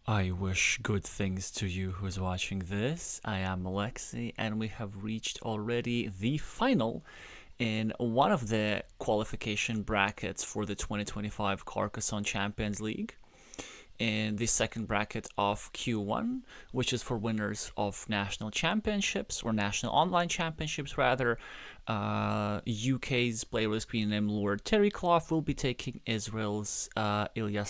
I wish good things to you who's watching this. I am Alexey, and we have reached already the final in one of the qualification brackets for the 2025 Carcassonne Champions League. In the second bracket of Q1, which is for winners of national championships, or national online championships rather. UK's player with screen name Lord Terrycloth will be taking Israel's Ilya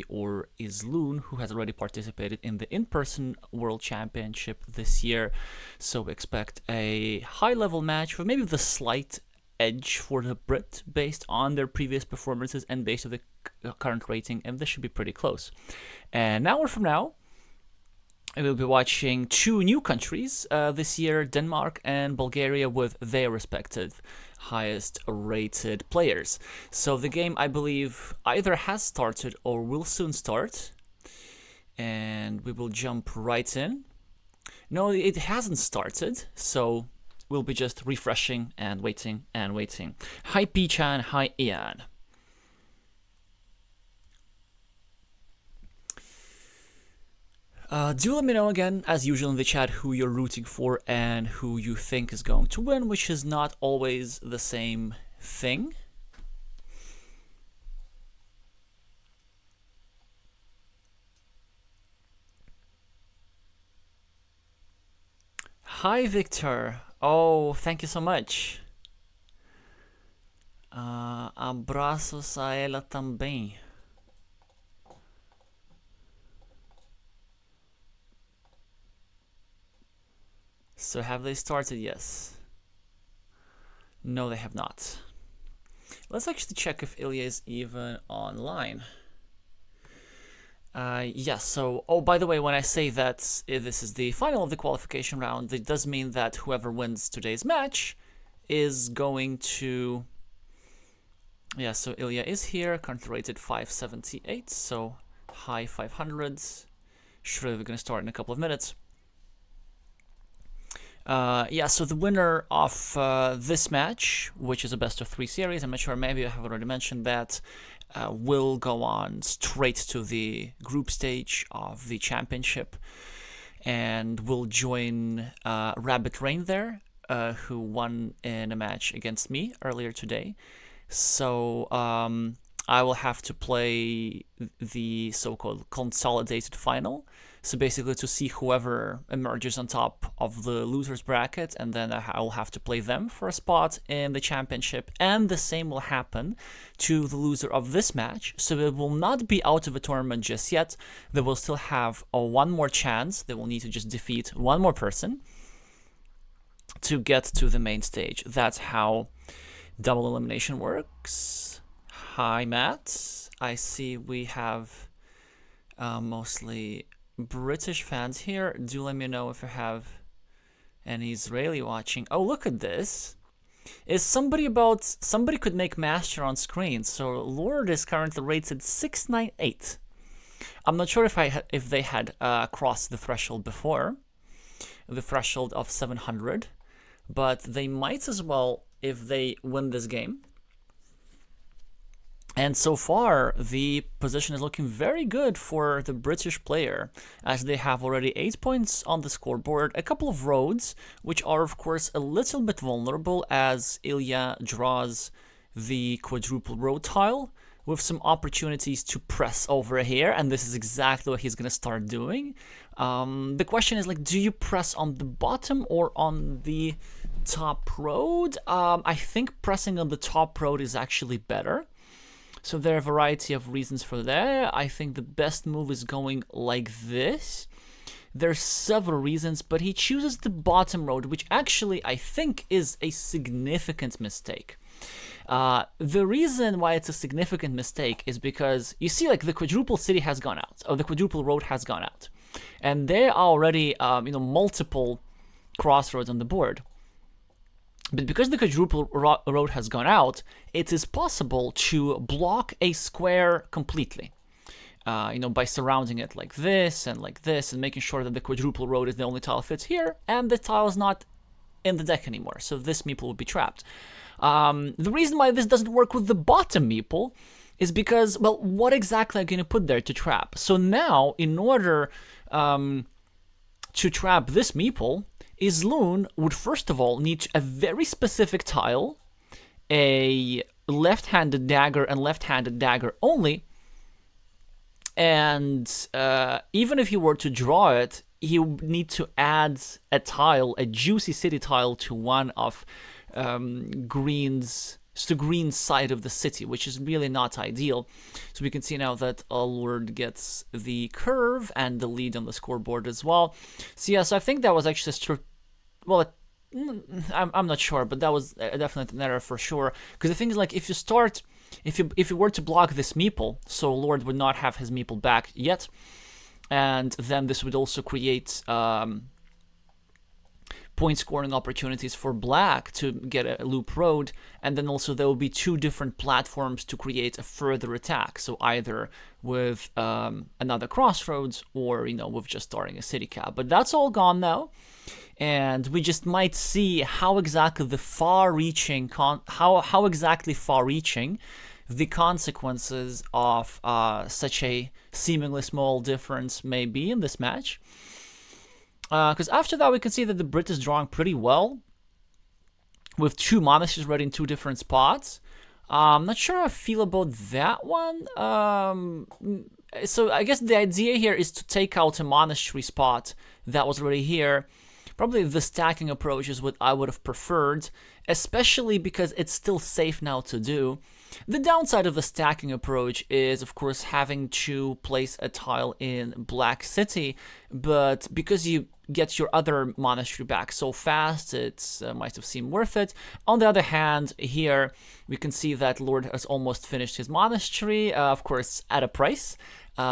or Isloun, who has already participated in the in-person World Championship this year. So expect a high-level match with maybe the slight edge for the Brit based on their previous performances and based on the current rating, and this should be pretty close. And an hour from now, we will be watching two new countries this year, Denmark and Bulgaria, with their respective highest rated players. So the game, I believe, either has started or will soon start, and we will jump right in. No, it hasn't started, so we'll be just refreshing and waiting and waiting. Hi Pichan, hi Ian. Do let me know again, as usual in the chat, who you're rooting for and who you think is going to win, which is not always the same thing. Hi Victor. Oh, thank you so much. Abraços a ela também. So have they started? Yes. No, they have not. Let's actually check if Ilya is even online. Yes, so, oh, by the way, when I say that this is the final of the qualification round, it does mean that whoever wins today's match is going to... Yeah, so Ilya is here, currently rated 578, so high 500s. Sure, we're going to start in a couple of minutes. Yeah, so the winner of this match, which is a best of 3 series, I'm not sure, maybe I have already mentioned that, will go on straight to the group stage of the championship and will join Rabbit Rain there, who won in a match against me earlier today. So I will have to play the so-called consolidated final. So basically to see whoever emerges on top of the loser's bracket, and then I will have to play them for a spot in the championship. And the same will happen to the loser of this match. So it will not be out of the tournament just yet. They will still have one more chance. They will need to just defeat one more person to get to the main stage. That's how double elimination works. Hi, Matt. I see we have mostly British fans here. Do let me know if you have any Israeli watching. Oh, look at this. Is somebody could make master on screen. So Lord is currently rated 698. I'm not sure if they had crossed the threshold before, the threshold of 700, but they might as well if they win this game. And so far, the position is looking very good for the British player, as they have already 8 points on the scoreboard, a couple of roads, which are of course a little bit vulnerable as Ilya draws the quadruple road tile, with some opportunities to press over here, and this is exactly what he's going to start doing. The question is, like, do you press on the bottom or on the top road? I think pressing on the top road is actually better. So there are a variety of reasons for that. I think the best move is going like this. There's several reasons, but he chooses the bottom road, which actually I think is a significant mistake. The reason why it's a significant mistake is because you see, like, the quadruple city has gone out, or the quadruple road has gone out, and there are already multiple crossroads on the board. But because the quadruple road has gone out, it is possible to block a square completely. By surrounding it like this and making sure that the quadruple road is the only tile fits here, and the tile is not in the deck anymore. So this meeple will be trapped. The reason why this doesn't work with the bottom meeple is because, well, what exactly are you going to put there to trap? So now, in order to trap this meeple, isloun would first of all need a very specific tile, a left-handed dagger and left-handed dagger only, and even if he were to draw it, he would need to add a tile, a juicy city tile, to one of green's side of the city, which is really not ideal. So we can see now that Lord gets the curve and the lead on the scoreboard as well. So yeah, so I think that was actually I'm not sure, but that was definitely an error for sure. Because the thing is, like, if you were to block this meeple, so Lord would not have his meeple back yet, and then this would also create point scoring opportunities for black to get a loop road, and then also there will be two different platforms to create a further attack, so either with another crossroads or, you know, with just starting a city cap. But that's all gone now, and we just might see how exactly the far-reaching the consequences of such a seemingly small difference may be in this match. Because after that, we can see that the Brit is drawing pretty well, with two monasteries ready in two different spots. I'm not sure how I feel about that one. So I guess the idea here is to take out a monastery spot that was already here. Probably the stacking approach is what I would have preferred, especially because it's still safe now to do. The downside of the stacking approach is, of course, having to place a tile in Black City, but because you get your other monastery back so fast, it might have seemed worth it. On the other hand, here we can see that Lord has almost finished his monastery, of course, at a price,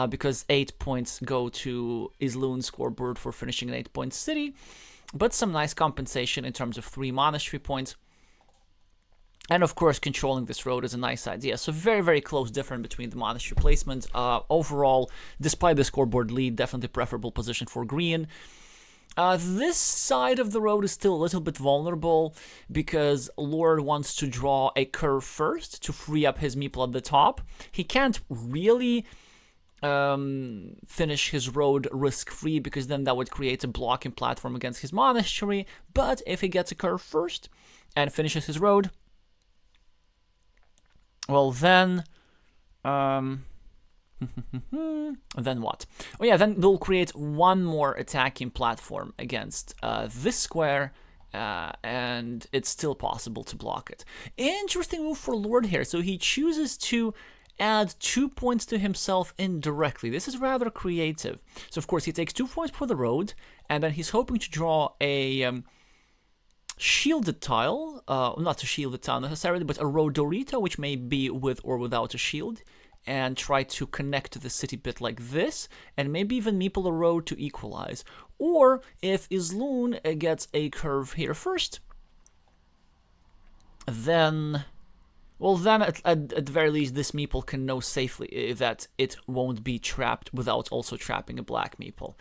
because 8 points go to isloun's scoreboard for finishing an 8-point city, but some nice compensation in terms of 3 monastery points. And of course, controlling this road is a nice idea. So very, very close difference between the monastery placement. Overall, despite the scoreboard lead, definitely preferable position for green. This side of the road is still a little bit vulnerable because Lord wants to draw a curve first to free up his meeple at the top. He can't really finish his road risk-free because then that would create a blocking platform against his monastery. But if he gets a curve first and finishes his road, well, then then what? Oh yeah, then we'll create one more attacking platform against this square, and it's still possible to block it. Interesting move for Lord here. So he chooses to add 2 points to himself indirectly. This is rather creative. So of course he takes 2 points for the road, and then he's hoping to draw a shielded tile, not a shielded tile necessarily, but a Rodorito, which may be with or without a shield, and try to connect to the city bit like this, and maybe even meeple a road to equalize. Or if isloun gets a curve here first, then, well, then at the very least, this meeple can know safely that it won't be trapped without also trapping a black meeple.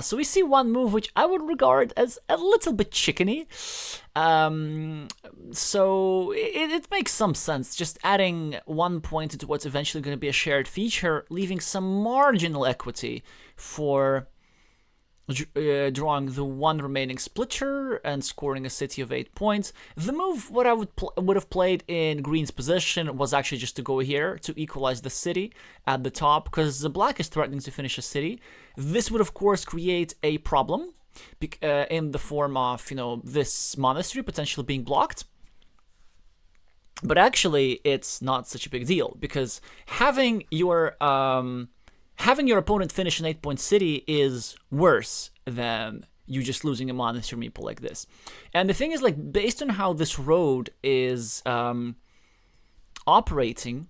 So we see one move which I would regard as a little bit chickeny. So it makes some sense, just adding 1 point into what's eventually going to be a shared feature, leaving some marginal equity for drawing the one remaining splitter and scoring a city of 8 points. The move what I would have played in green's position was actually just to go here to equalize the city at the top, because the black is threatening to finish a city. This would of course create a problem in the form of, you know, this monastery potentially being blocked. But actually it's not such a big deal, because having your opponent finish an 8-point city is worse than you just losing a monastery meeple like this. And the thing is, like, based on how this road is operating,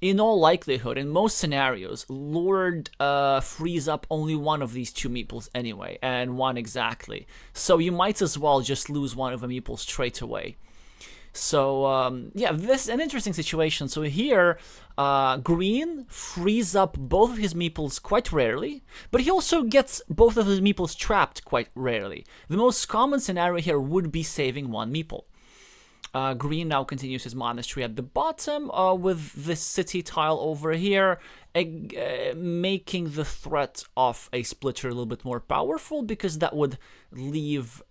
in all likelihood, in most scenarios, Lord frees up only one of these 2 meeples anyway, and one exactly. So you might as well just lose one of the meeples straight away. So, yeah, this is an interesting situation. So here, green frees up both of his meeples quite rarely, but he also gets both of his meeples trapped quite rarely. The most common scenario here would be saving one meeple. Green now continues his monastery at the bottom with this city tile over here, making the threat of a splitter a little bit more powerful, because that would leave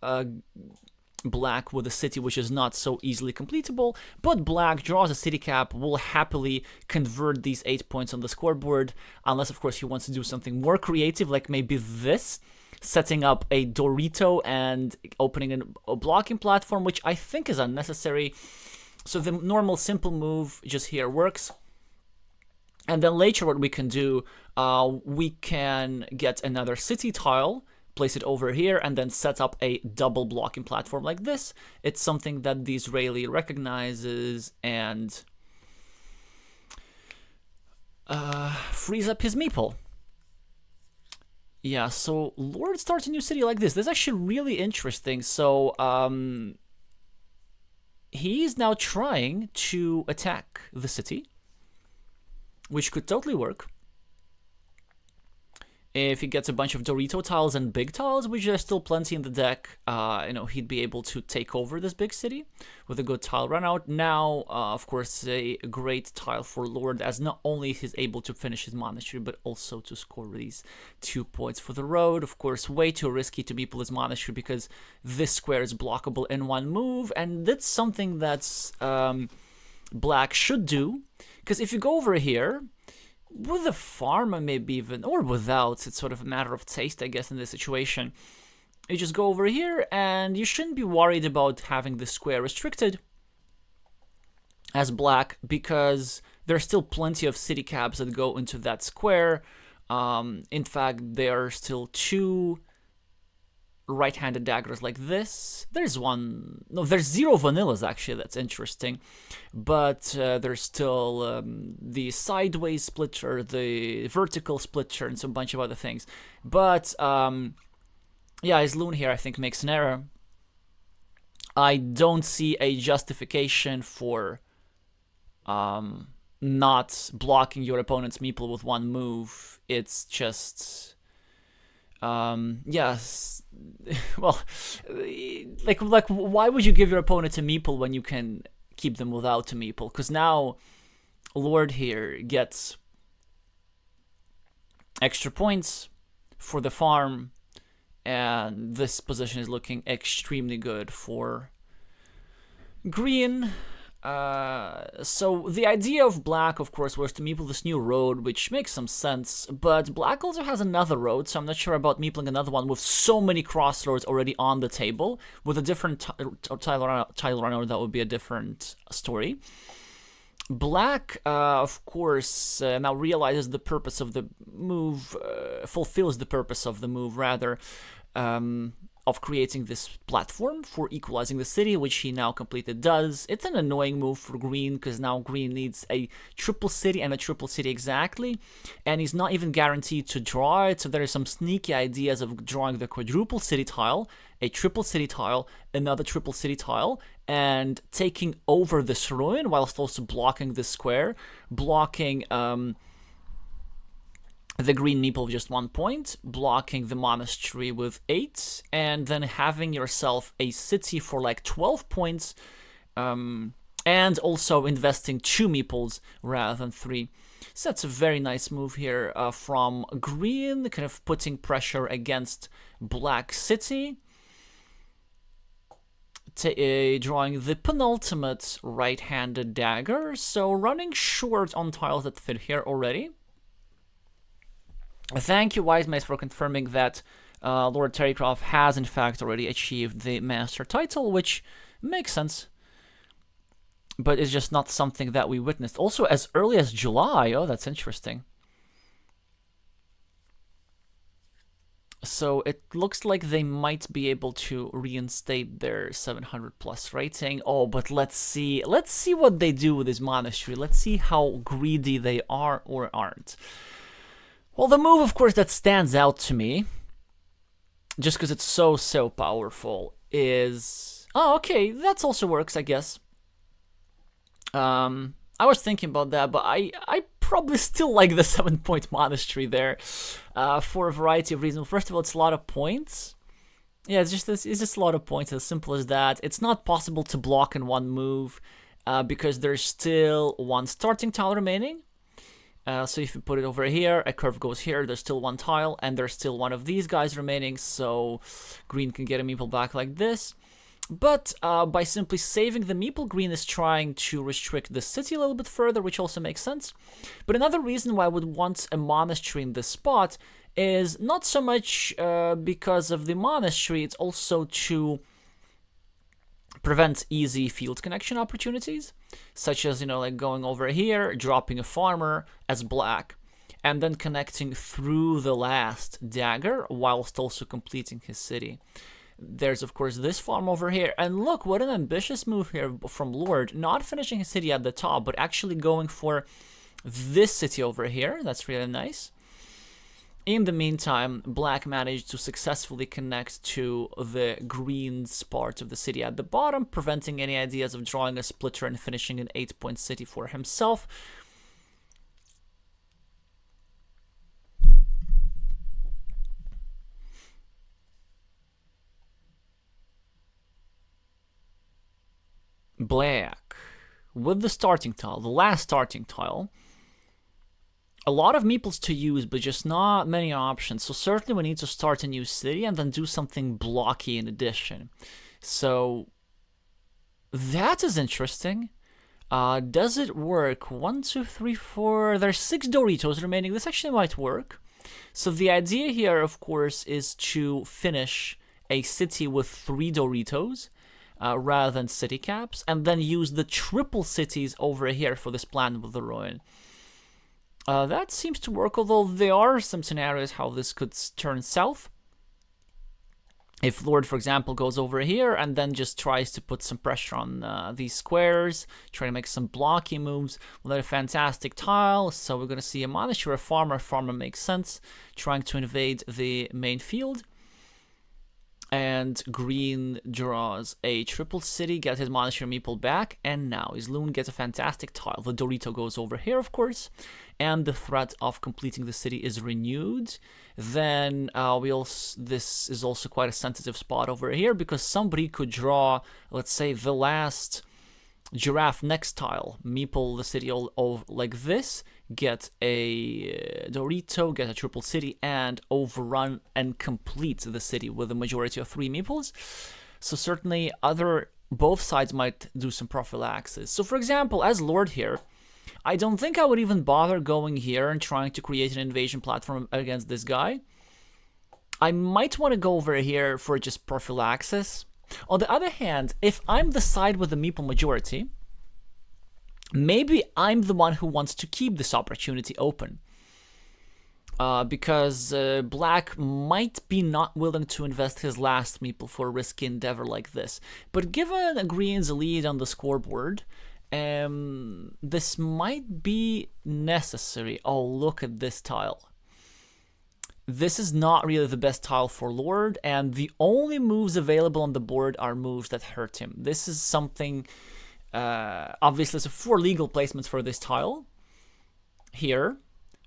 black with a city which is not so easily completable. But black draws a city cap, will happily convert these 8 points on the scoreboard, unless of course he wants to do something more creative, like maybe this, setting up a Dorito and opening a blocking platform, which I think is unnecessary. So the normal simple move just here works. And then later what we can do, we can get another city tile, place it over here, and then set up a double blocking platform like this. It's something that the Israeli recognizes and frees up his meeple. Yeah, so Lord starts a new city like this. This is actually really interesting. So he's now trying to attack the city, which could totally work if he gets a bunch of Dorito tiles and big tiles, which there's still plenty in the deck. He'd be able to take over this big city with a good tile run out. Now, of course, a great tile for Lord, as not only he's able to finish his monastery, but also to score these 2 points for the road. Of course, way too risky to meeple his monastery, because this square is blockable in one move, and that's something that's black should do, because if you go over here with a farm, maybe even, or without, it's sort of a matter of taste, I guess, in this situation. You just go over here, and you shouldn't be worried about having the square restricted as black, because there's still plenty of city caps that go into that square. In fact, there are still 2 right-handed daggers like this. There's one, no, there's 0 vanillas actually, that's interesting, but there's still the sideways splitter, the vertical splitter, and some bunch of other things. But yeah, isloun here I think makes an error. I don't see a justification for not blocking your opponent's meeple with one move. It's just yes, well, like why would you give your opponent a meeple when you can keep them without a meeple? Because now Lord here gets extra points for the farm, and this position is looking extremely good for green. So the idea of black, of course, was to meeple this new road, which makes some sense, but black also has another road, so I'm not sure about meepling another one with so many crossroads already on the table. With a different tile runner, that would be a different story. Black, of course, now realizes the purpose of the move, fulfills the purpose of the move, rather, of creating this platform for equalizing the city, which he now completely does. It's an annoying move for green, because now green needs a triple city and a triple city exactly, and he's not even guaranteed to draw it, so there are some sneaky ideas of drawing the quadruple city tile, a triple city tile, another triple city tile, and taking over this ruin whilst also blocking the square, blocking the green meeple with just 1 point, blocking the monastery with 8, and then having yourself a city for like 12 points, and also investing 2 meeples rather than 3. So that's a very nice move here from green, kind of putting pressure against black city, drawing the penultimate right-handed dagger, so running short on tiles that fit here already. Thank you, Wise Mace, for confirming that Lord Terrycloth has in fact already achieved the master title, which makes sense, but it's just not something that we witnessed. Also, as early as July. Oh, that's interesting. So it looks like they might be able to reinstate their 700+ rating. Oh, but let's see what they do with this monastery. Let's see how greedy they are or aren't. Well, the move, of course, that stands out to me, just because it's so powerful, is... Oh, okay, that also works, I guess. I was thinking about that, but I probably still like the 7-point monastery there, for a variety of reasons. First of all, it's a lot of points. Yeah, it's just a lot of points, as simple as that. It's not possible to block in one move because there's still one starting tile remaining. So if you put it over here, a curve goes here, there's still one tile, and there's still one of these guys remaining, so green can get a meeple back like this. But by simply saving the meeple, green is trying to restrict the city a little bit further, which also makes sense. But another reason why I would want a monastery in this spot is not so much because of the monastery, it's also to prevent easy field connection opportunities, such as, like going over here, dropping a farmer as black, and then connecting through the last dagger whilst also completing his city. There's, of course, this farm over here, and look, what an ambitious move here from Lord, not finishing his city at the top, but actually going for this city over here. That's really nice. In the meantime, black managed to successfully connect to the green's part of the city at the bottom, preventing any ideas of drawing a splitter and finishing an 8-point city for himself. Black, with the starting tile, the last starting tile, a lot of meeples to use, but just not many options. So certainly we need to start a new city and then do something blocky in addition. So that is interesting. Does it work? 1, 2, 3, 4. There's 6 Doritos remaining. This actually might work. So the idea here, of course, is to finish a city with 3 Doritos rather than city caps, and then use the triple cities over here for this plan with the ruin. That seems to work, although there are some scenarios how this could turn south. If Lord, for example, goes over here and then just tries to put some pressure on these squares, try to make some blocky moves, well, they're a fantastic tile. So we're going to see a monastery, a farmer. Farmer makes sense, trying to invade the main field. And green draws a triple city, gets his monastery meeple back, and now isloun gets a fantastic tile. The Dorito goes over here, of course, and the threat of completing the city is renewed. Then this is also quite a sensitive spot over here, because somebody could draw, let's say, the last giraffe next tile, meeple the city all like this, get a Dorito, get a triple city, and overrun and complete the city with a majority of 3 meeples. So certainly both sides might do some prophylaxis. So for example, as Lord here, I don't think I would even bother going here and trying to create an invasion platform against this guy. I might want to go over here for just prophylaxis. On the other hand, if I'm the side with the meeple majority, maybe I'm the one who wants to keep this opportunity open. Because black might be not willing to invest his last meeple for a risky endeavor like this. But given green's lead on the scoreboard, this might be necessary. Oh, look at this tile. This is not really the best tile for Lord, and the only moves available on the board are moves that hurt him. This is something, obviously, so 4 legal placements for this tile here,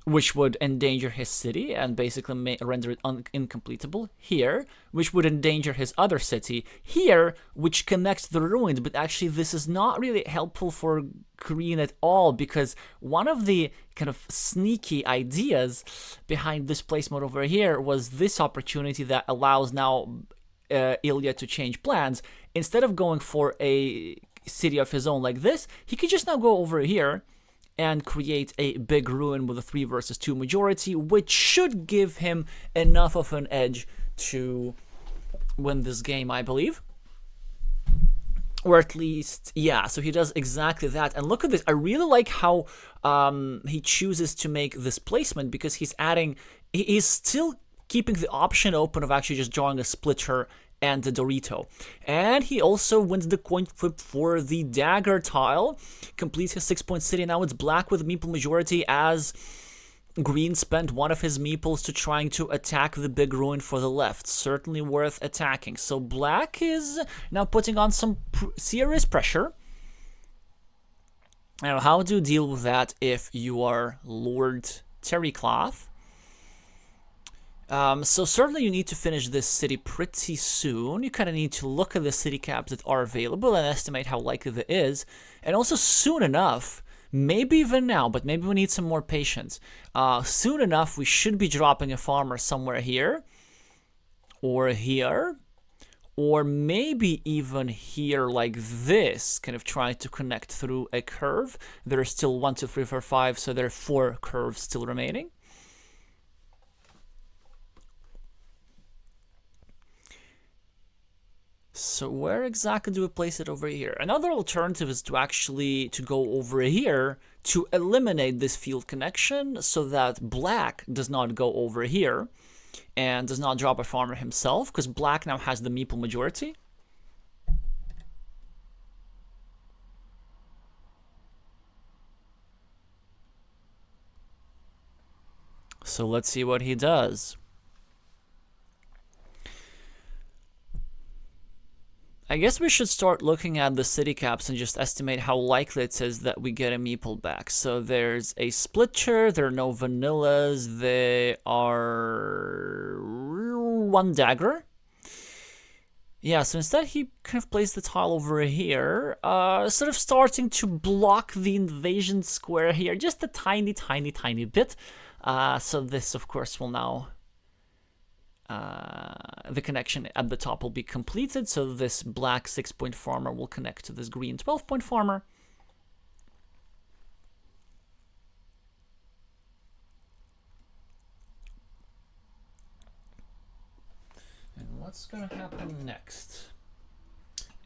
which would endanger his city and basically render it incompletable. Here, which would endanger his other city. Here, which connects the ruins, but actually this is not really helpful for green at all, because one of the kind of sneaky ideas behind this placement over here was this opportunity that allows now Ilya to change plans. Instead of going for a city of his own like this, he could just now go over here and create a big ruin with a 3 versus 2 majority, which should give him enough of an edge to win this game, I believe. Or at least, yeah, so he does exactly that. And look at this. I really like how he chooses to make this placement, because he's still keeping the option open of actually just drawing a splitter and the Dorito. And he also wins the coin flip for the dagger tile, completes his 6-point city. Now it's black with a meeple majority, as green spent one of his meeples to trying to attack the big ruin for the left. Certainly worth attacking. So black is now putting on some serious pressure. Now, how do you deal with that if you are Lord Terrycloth? So certainly you need to finish this city pretty soon. You kind of need to look at the city caps that are available and estimate how likely that is. And also soon enough, maybe even now, but maybe we need some more patience. Soon enough, we should be dropping a farmer somewhere here. Or here. Or maybe even here like this, kind of trying to connect through a curve. There are still 1, 2, 3, 4, 5, so there are 4 curves still remaining. So where exactly do we place it over here? Another alternative is to actually go over here to eliminate this field connection so that black does not go over here and does not drop a farmer himself, because black now has the meeple majority. So let's see what he does. I guess we should start looking at the city caps and just estimate how likely it is that we get a meeple back. So there's a splitter, there are no vanillas, there are 1 dagger. Yeah, so instead he kind of placed the tile over here, sort of starting to block the invasion square here, just a tiny, tiny, tiny bit. So this, of course, will now... the connection at the top will be completed, so this black 6-point farmer will connect to this green 12-point farmer. And what's going to happen next?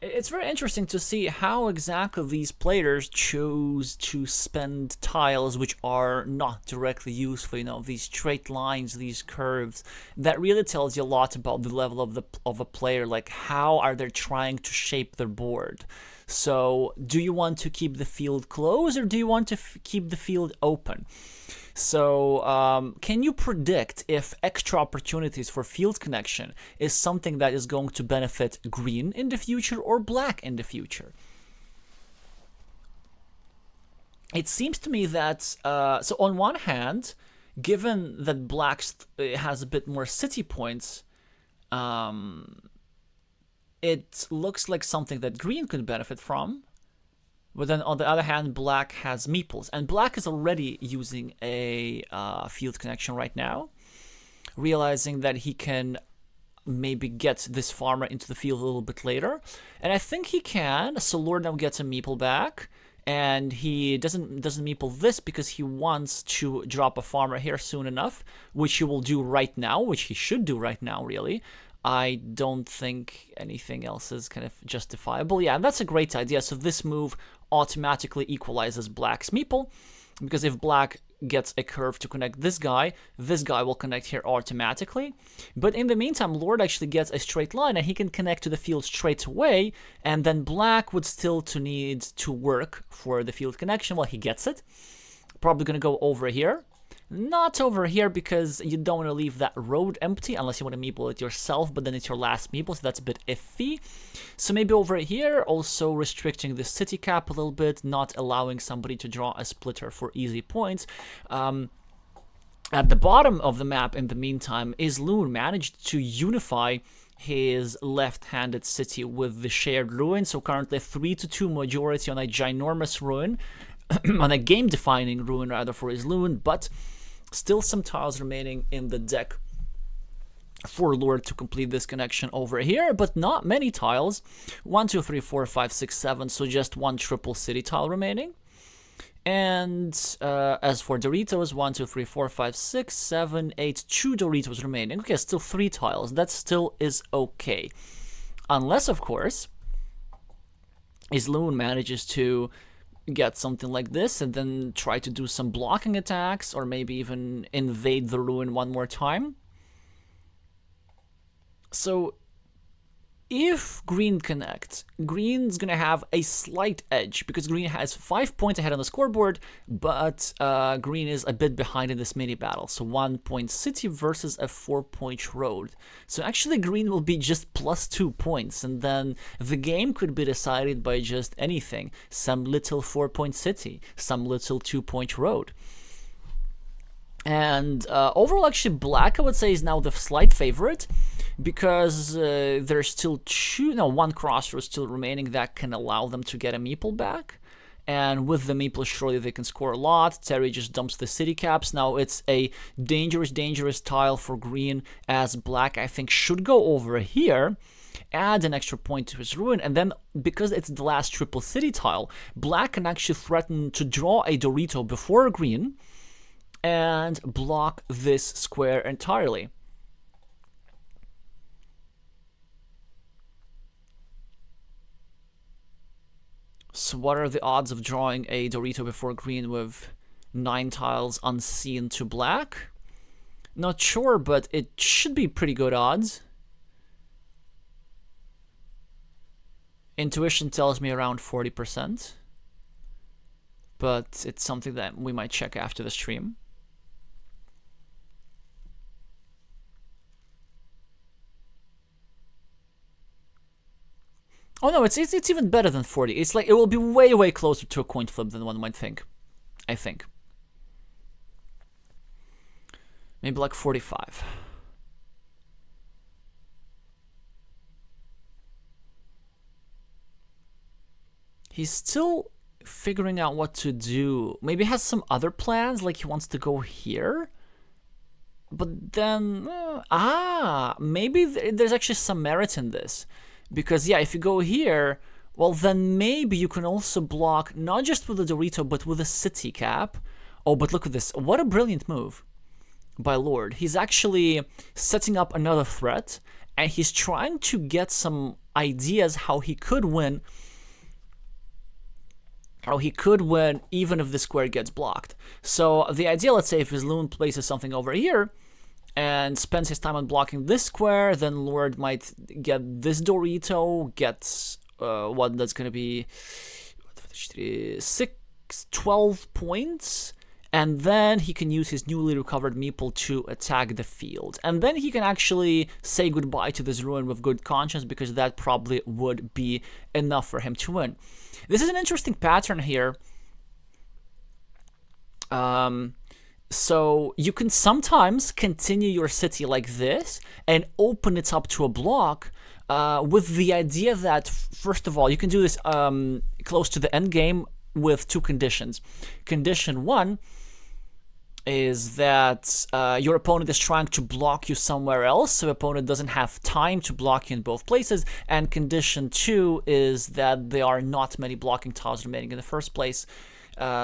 It's very interesting to see how exactly these players chose to spend tiles which are not directly useful, you know, these straight lines, these curves. That really tells you a lot about the level of a player, like how are they trying to shape their board. So do you want to keep the field closed or do you want to keep the field open? So can you predict if extra opportunities for field connection is something that is going to benefit green in the future or black in the future? It seems to me that, so on one hand, given that black has a bit more city points, it looks like something that green could benefit from. But then on the other hand, black has meeples. And black is already using a field connection right now, realizing that he can maybe get this farmer into the field a little bit later. And I think he can. So Lord now gets a meeple back. And he doesn't meeple this because he wants to drop a farmer here soon enough, which he will do right now, which he should do right now, really. I don't think anything else is kind of justifiable. Yeah, and that's a great idea. So this move automatically equalizes black's meeple, because if black gets a curve to connect this guy will connect here automatically. But in the meantime, Lord actually gets a straight line and he can connect to the field straight away, and then black would still need to work for the field connection. Well, he gets it. Probably going to go over here. Not over here, because you don't want to leave that road empty unless you want to meeple it yourself, but then it's your last meeple, so that's a bit iffy. So maybe over here, also restricting the city cap a little bit, not allowing somebody to draw a splitter for easy points. At the bottom of the map, in the meantime, isloun managed to unify his left-handed city with the shared ruin, so currently 3-2 majority on a ginormous ruin, on a game-defining ruin rather for isloun, but still some tiles remaining in the deck for Lord to complete this connection over here, but not many tiles. 1, 2, 3, 4, 5, 6, 7, so just 1 triple city tile remaining. And as for Doritos, 1, 2, 3, 4, 5, 6, 7, 8, 2 Doritos remaining. Okay, still 3 tiles. That still is okay. Unless, of course, isloun manages to get something like this and then try to do some blocking attacks, or maybe even invade the ruin one more time. So if green connects, green's gonna have a slight edge because green has 5 points ahead on the scoreboard, but green is a bit behind in this mini battle. So 1 point city versus a 4-point road. So actually green will be just plus 2 points, and then the game could be decided by just anything. Some little 4-point city, some little 2-point road. And overall, actually, black, I would say, is now the slight favorite, because there's still one crossroad still remaining that can allow them to get a meeple back. And with the meeple, surely they can score a lot. Terry just dumps the city caps. Now it's a dangerous, dangerous tile for green, as black, I think, should go over here, add an extra point to his ruin, and then, because it's the last triple city tile, black can actually threaten to draw a Dorito before green and block this square entirely. So what are the odds of drawing a Dorito before green with 9 tiles unseen to black? Not sure, but it should be pretty good odds. Intuition tells me around 40%, but it's something that we might check after the stream. Oh no, it's even better than 40. It's like, it will be way, way closer to a coin flip than one might think, I think. Maybe like 45. He's still figuring out what to do. Maybe he has some other plans, like he wants to go here. But then, maybe there's actually some merit in this. Because, yeah, if you go here, well, then maybe you can also block, not just with the Dorito, but with a city cap. Oh, but look at this. What a brilliant move by Lord. He's actually setting up another threat, and he's trying to get some ideas how he could win. How he could win even if the square gets blocked. So the idea, let's say, if his loon places something over here, and spends his time on blocking this square, then Lord might get this Dorito, gets what that's going to be 12 points, and then he can use his newly recovered meeple to attack the field. And then he can actually say goodbye to this ruin with good conscience, because that probably would be enough for him to win. This is an interesting pattern here. So you can sometimes continue your city like this and open it up to a block with the idea that, first of all, you can do this close to the end game with 2 conditions. Condition 1 is that your opponent is trying to block you somewhere else, so opponent doesn't have time to block you in both places. And condition 2 is that there are not many blocking tiles remaining in the first place.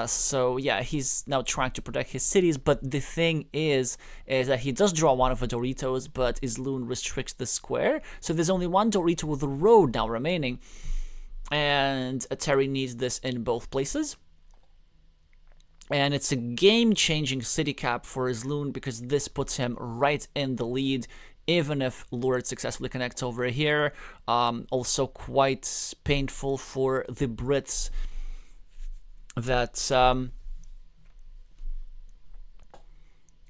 So yeah, he's now trying to protect his cities, but the thing is that he does draw one of the Doritos, but his loon restricts the square, so there's only one Dorito with a road now remaining, and Terry needs this in both places. And it's a game-changing city cap for his loon, because this puts him right in the lead, even if Lord successfully connects over here. Also quite painful for the Brits that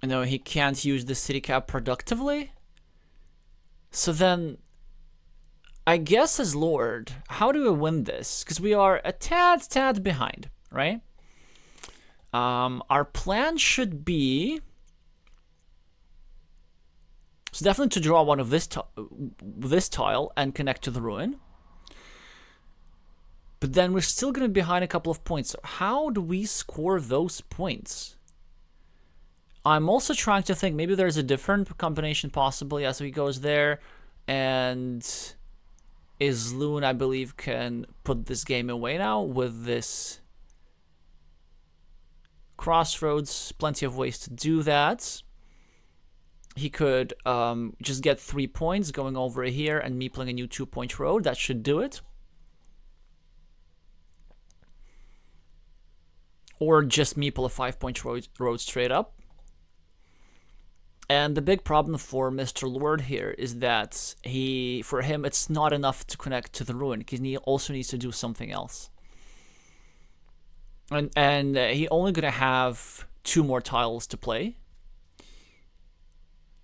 he can't use the city cap productively. So then, I guess as Lord, how do we win this? Because we are a tad behind, right? Our plan should be, so definitely to draw one of this tile and connect to the ruin. But then we're still going to be behind a couple of points. So how do we score those points? I'm also trying to think, maybe there's a different combination possible. Yeah, so he goes there, and isloun, I believe, can put this game away now with this crossroads. Plenty of ways to do that. He could just get 3 points going over here and meepling a new 2-point road. That should do it. Or just meeple a 5-point road straight up. And the big problem for Mr. Lord here is that for him, it's not enough to connect to the ruin, because he also needs to do something else. And he only gonna have 2 more tiles to play.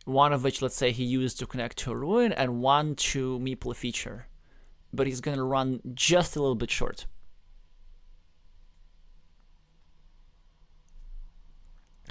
One of which, let's say, he used to connect to a ruin, and one to meeple a feature. But he's gonna run just a little bit short.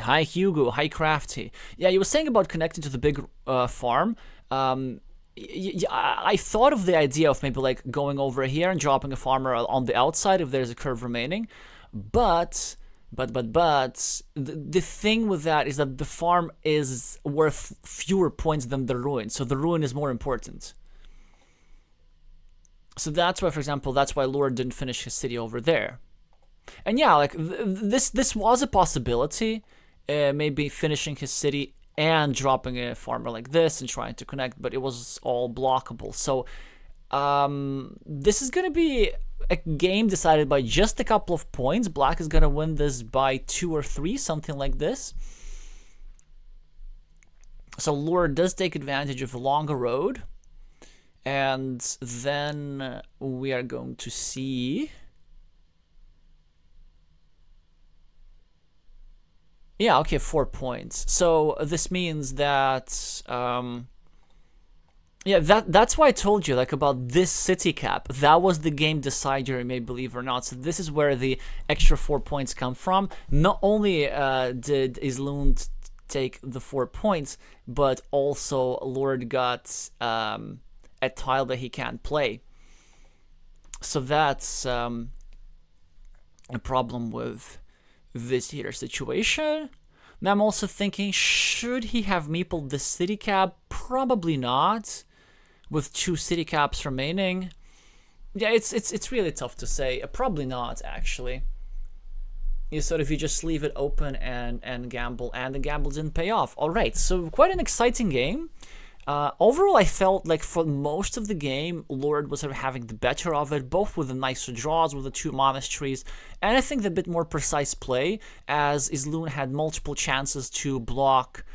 Hi Hugo, hi Crafty. Yeah, you were saying about connecting to the big farm. I thought of the idea of maybe like going over here and dropping a farmer on the outside if there's a curve remaining, but the thing with that is that the farm is worth fewer points than the ruin, so the ruin is more important. So that's why, for example, that's why Lord didn't finish his city over there. And yeah, like this was a possibility, maybe finishing his city and dropping a farmer like this and trying to connect, but it was all blockable. So this is gonna be a game decided by just a couple of points. Black is gonna win this by 2 or 3, something like this. So Lord does take advantage of the longer road, and then we are going to see. Yeah, okay, 4 points. So this means that, yeah, that's why I told you, like, about this city cap. That was the game decider, you may believe or not. So this is where the extra 4 points come from. Not only did isloun take the 4 points, but also Lord got a tile that he can't play. So that's a problem with this here situation. Now I'm also thinking, should he have meepled the city cap? Probably not, with 2 city caps remaining. Yeah, it's really tough to say. Probably not, actually. You sort of, you just leave it open and gamble, and the gamble didn't pay off. All right, so quite an exciting game. Overall, I felt like for most of the game, Lord was sort of having the better of it, both with the nicer draws with the 2 monasteries, and I think the bit more precise play, as isloun had multiple chances to block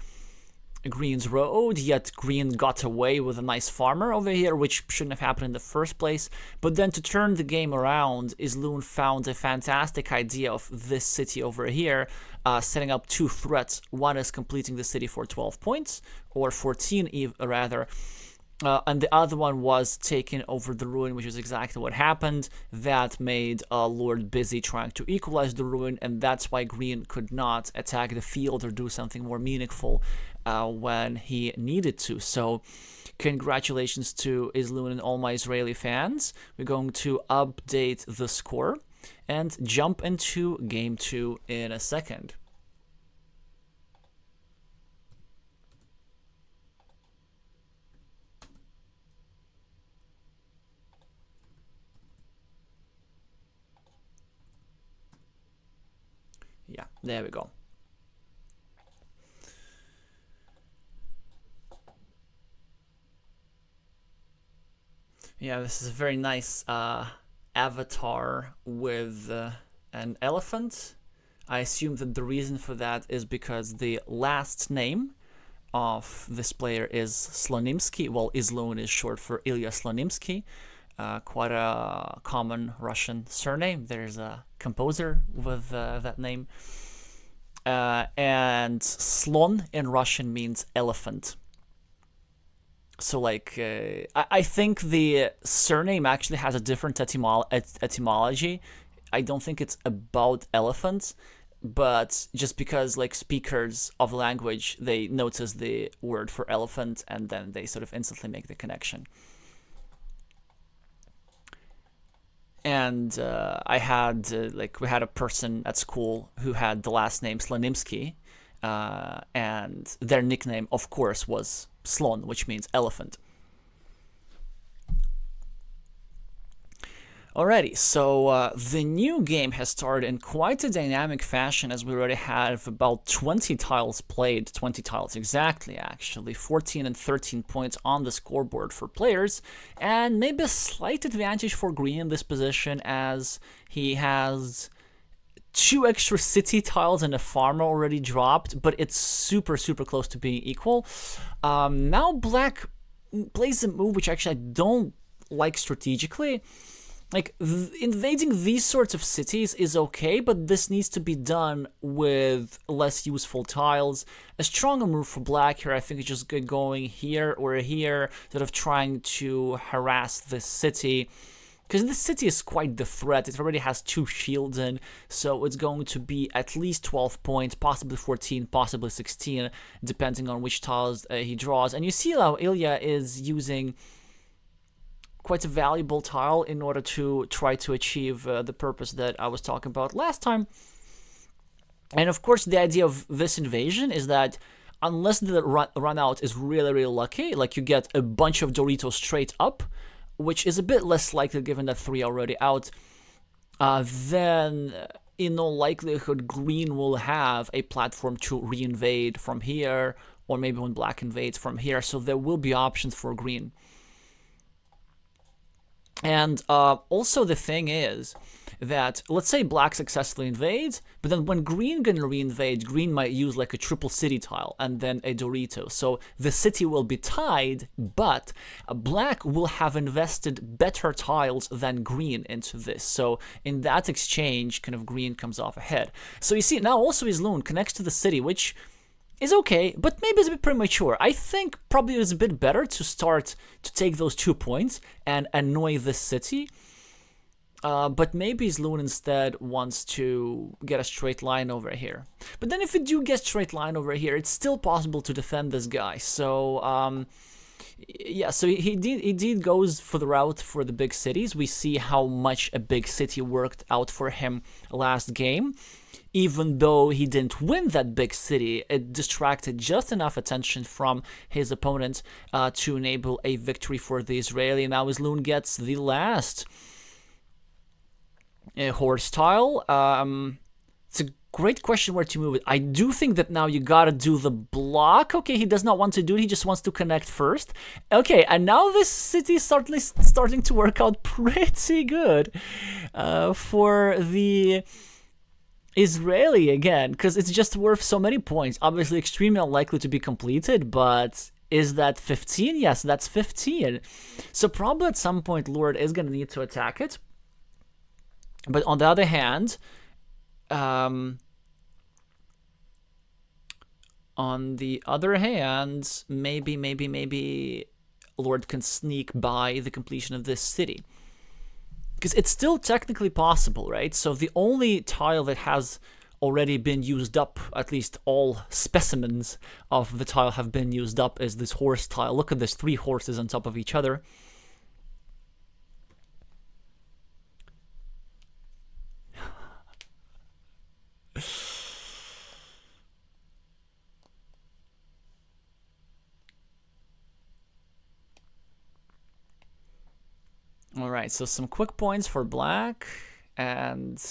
Green's road, yet Green got away with a nice farmer over here, which shouldn't have happened in the first place. But then to turn the game around, isloun found a fantastic idea of this city over here, setting up 2 threats. One is completing the city for 12 points, or 14 rather, and the other one was taking over the ruin, which is exactly what happened. That made Lord busy trying to equalize the ruin, and that's why Green could not attack the field or do something more meaningful when he needed to. So congratulations to isloun and all my Israeli fans. We're going to update the score and jump into game 2 in a second. Yeah, there we go. Yeah, this is a very nice avatar with an elephant. I assume that the reason for that is because the last name of this player is Slonimsky. Well, isloun is short for Ilya Slonimsky. Quite a common Russian surname. There's a composer with that name. And slon in Russian means elephant. So, like, I think the surname actually has a different etymology. I don't think it's about elephants, but just because, like, speakers of language, they notice the word for elephant, and then they sort of instantly make the connection. And I had, we had a person at school who had the last name Slonimsky, and their nickname, of course, was Slon, which means elephant. Alrighty, so the new game has started in quite a dynamic fashion, as we already have about 20 tiles played, 20 tiles exactly actually, 14 and 13 points on the scoreboard for players, and maybe a slight advantage for Green in this position, as he has 2 extra city tiles and a farmer already dropped, but it's super close to being equal. Now Black plays a move which actually I don't like strategically. Like, invading these sorts of cities is okay, but this needs to be done with less useful tiles. A stronger move for Black here, I think, is just going here or here, sort of trying to harass this city, because this city is quite the threat. It already has 2 shields in, so it's going to be at least 12 points, possibly 14, possibly 16, depending on which tiles he draws. And you see how Ilya is using quite a valuable tile in order to try to achieve the purpose that I was talking about last time. And of course, the idea of this invasion is that unless the run out is really, really lucky, like you get a bunch of Doritos straight up, which is a bit less likely given that 3 are already out, then in all likelihood green will have a platform to re-invade from here, or maybe when black invades from here, so there will be options for green. And also the thing is that, let's say black successfully invades, but then when green gonna re-invade, green might use like a triple city tile and then a Dorito. So the city will be tied, but black will have invested better tiles than green into this. So in that exchange, kind of green comes off ahead. So you see, now also isloun connects to the city, which is okay, but maybe it's a bit premature. I think probably it's a bit better to start to take those 2 points and annoy this city. But maybe isloun instead wants to get a straight line over here. But then if you do get straight line over here, it's still possible to defend this guy. So yeah, so he indeed goes for the route for the big cities. We see how much a big city worked out for him last game. Even though he didn't win that big city, it distracted just enough attention from his opponent to enable a victory for the Israeli. Now isloun gets the last horse tile. It's a great question where to move it. I do think that now you gotta do the block. Okay, he does not want to do it. He just wants to connect first. Okay, and now this city is certainly starting to work out pretty good for the Israeli again, because it's just worth so many points. Obviously extremely unlikely to be completed, but is that 15? Yes, that's 15. So probably at some point Lord is going to need to attack it. But on the other hand, maybe Lord can sneak by the completion of this city. Because it's still technically possible, right? So the only tile that has already been used up, at least all specimens of the tile have been used up, is this horse tile. Look at this, 3 horses on top of each other. Alright, so some quick points for black, and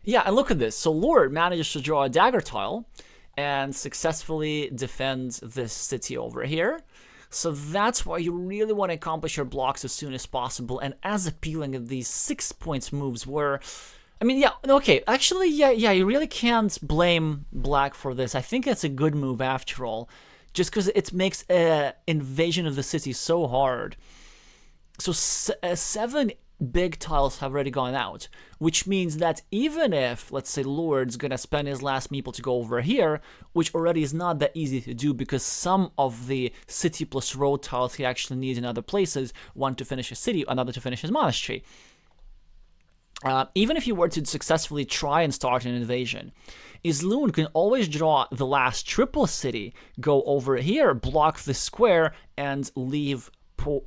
yeah, and look at this. So Lord manages to draw a dagger tile and successfully defend this city over here. So that's why you really want to accomplish your blocks as soon as possible, and as appealing as these 6 points moves were. I mean, yeah, okay, actually, yeah, you really can't blame black for this. I think it's a good move after all, just because it makes an invasion of the city so hard. So 7 big tiles have already gone out, which means that even if, let's say, Lord's gonna spend his last meeple to go over here, which already is not that easy to do because some of the city plus road tiles he actually needs in other places, one to finish his city, another to finish his monastery. Even if he were to successfully try and start an invasion, isloun can always draw the last triple city, go over here, block the square, and leave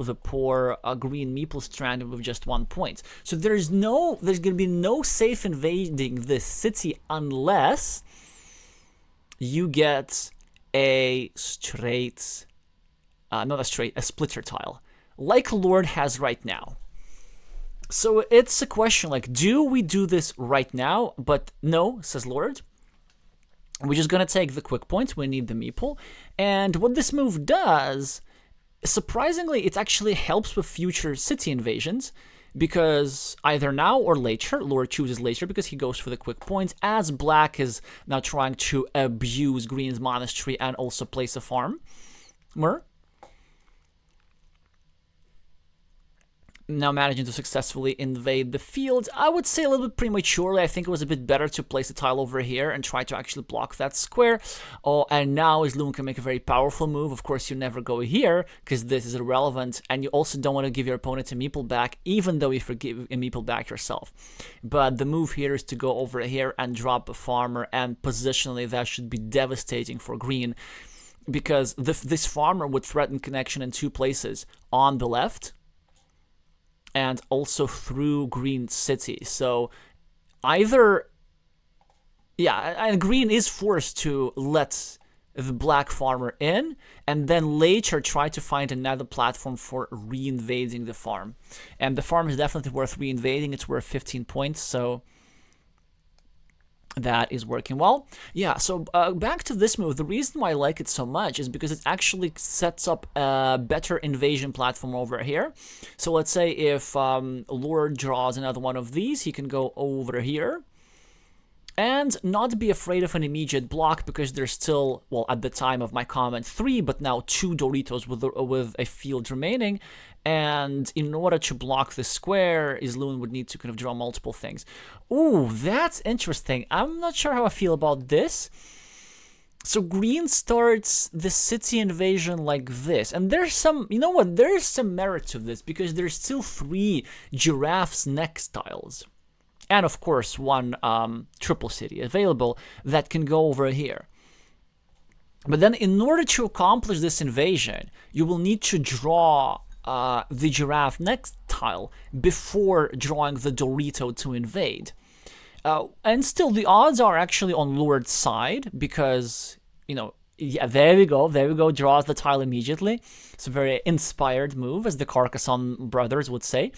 the poor green meeple stranded with just 1 point. So there's going to be no safe invading this city unless you get a straight, not a straight, a splitter tile, like Lord has right now. So it's a question like, do we do this right now? But no, says Lord. We're just going to take the quick points. We need the meeple. And what this move does, surprisingly, it actually helps with future city invasions, because either now or later, Lord chooses later because he goes for the quick points, as black is now trying to abuse green's monastery and also place a farm. now managing to successfully invade the field. I would say a little bit prematurely. I think it was a bit better to place a tile over here and try to actually block that square. Oh, and now isloun can make a very powerful move. Of course, you never go here because this is irrelevant, and you also don't want to give your opponent a meeple back, even though you forgive a meeple back yourself. But the move here is to go over here and drop a farmer, and positionally that should be devastating for green, because this farmer would threaten connection in two places, on the left and also through green city. So either, yeah, and green is forced to let the black farmer in, and then later try to find another platform for reinvading the farm. And the farm is definitely worth reinvading. It's worth 15 points, so that is working well. Yeah, so back to this move. The reason why I like it so much is because it actually sets up a better invasion platform over here. So let's say if Lord draws another one of these, he can go over here and not be afraid of an immediate block, because there's still, well, at the time of my comment, 3, but now 2 Doritos with a field remaining. And in order to block the square, isloun would need to kind of draw multiple things. Ooh, that's interesting. I'm not sure how I feel about this. So green starts the city invasion like this. And there's some, you know what, there's some merit to this, because there's still 3 giraffes next tiles. And of course, 1 triple city available that can go over here. But then in order to accomplish this invasion, you will need to draw the giraffe next tile before drawing the Dorito to invade. And still, the odds are actually on Lord's side, because, you know, yeah, there we go, draws the tile immediately. It's a very inspired move, as the Carcassonne brothers would say.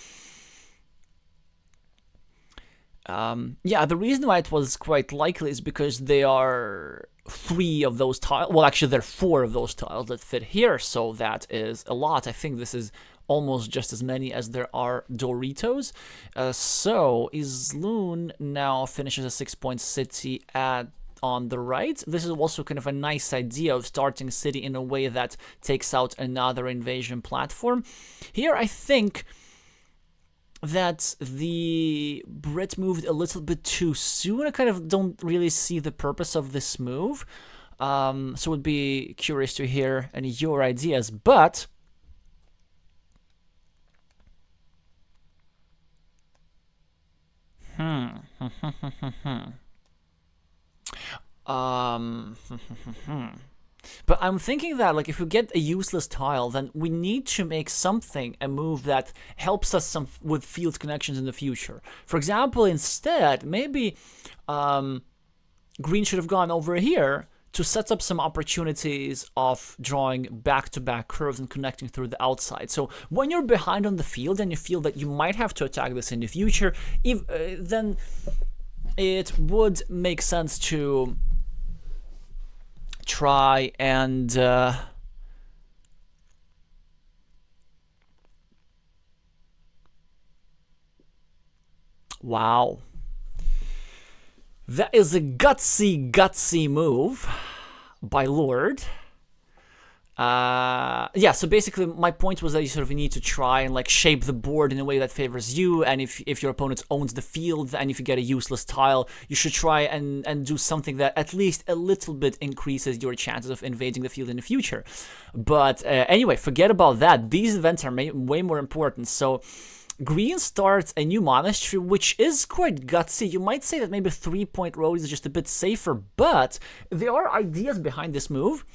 Yeah, the reason why it was quite likely is because there are 3 of those tiles. Well, actually, there are 4 of those tiles that fit here, so that is a lot. I think this is almost just as many as there are Doritos. So isloun now finishes a 6-point city on the right. This is also kind of a nice idea of starting city in a way that takes out another invasion platform. Here, I think that the Brit moved a little bit too soon. I kind of don't really see the purpose of this move. So would be curious to hear any of your ideas, but But I'm thinking that, like, if we get a useless tile, then we need to make something, a move that helps us with field connections in the future. For example, instead, maybe green should have gone over here to set up some opportunities of drawing back-to-back curves and connecting through the outside. So when you're behind on the field and you feel that you might have to attack this in the future, then it would make sense to try and wow, that is a gutsy move by Lord. Yeah, so basically my point was that you sort of need to try and like shape the board in a way that favors you, and if your opponent owns the field and if you get a useless tile, you should try and do something that at least a little bit increases your chances of invading the field in the future. But anyway, forget about that. These events are way more important. So green starts a new monastery, which is quite gutsy. You might say that maybe 3-point road is just a bit safer, but there are ideas behind this move.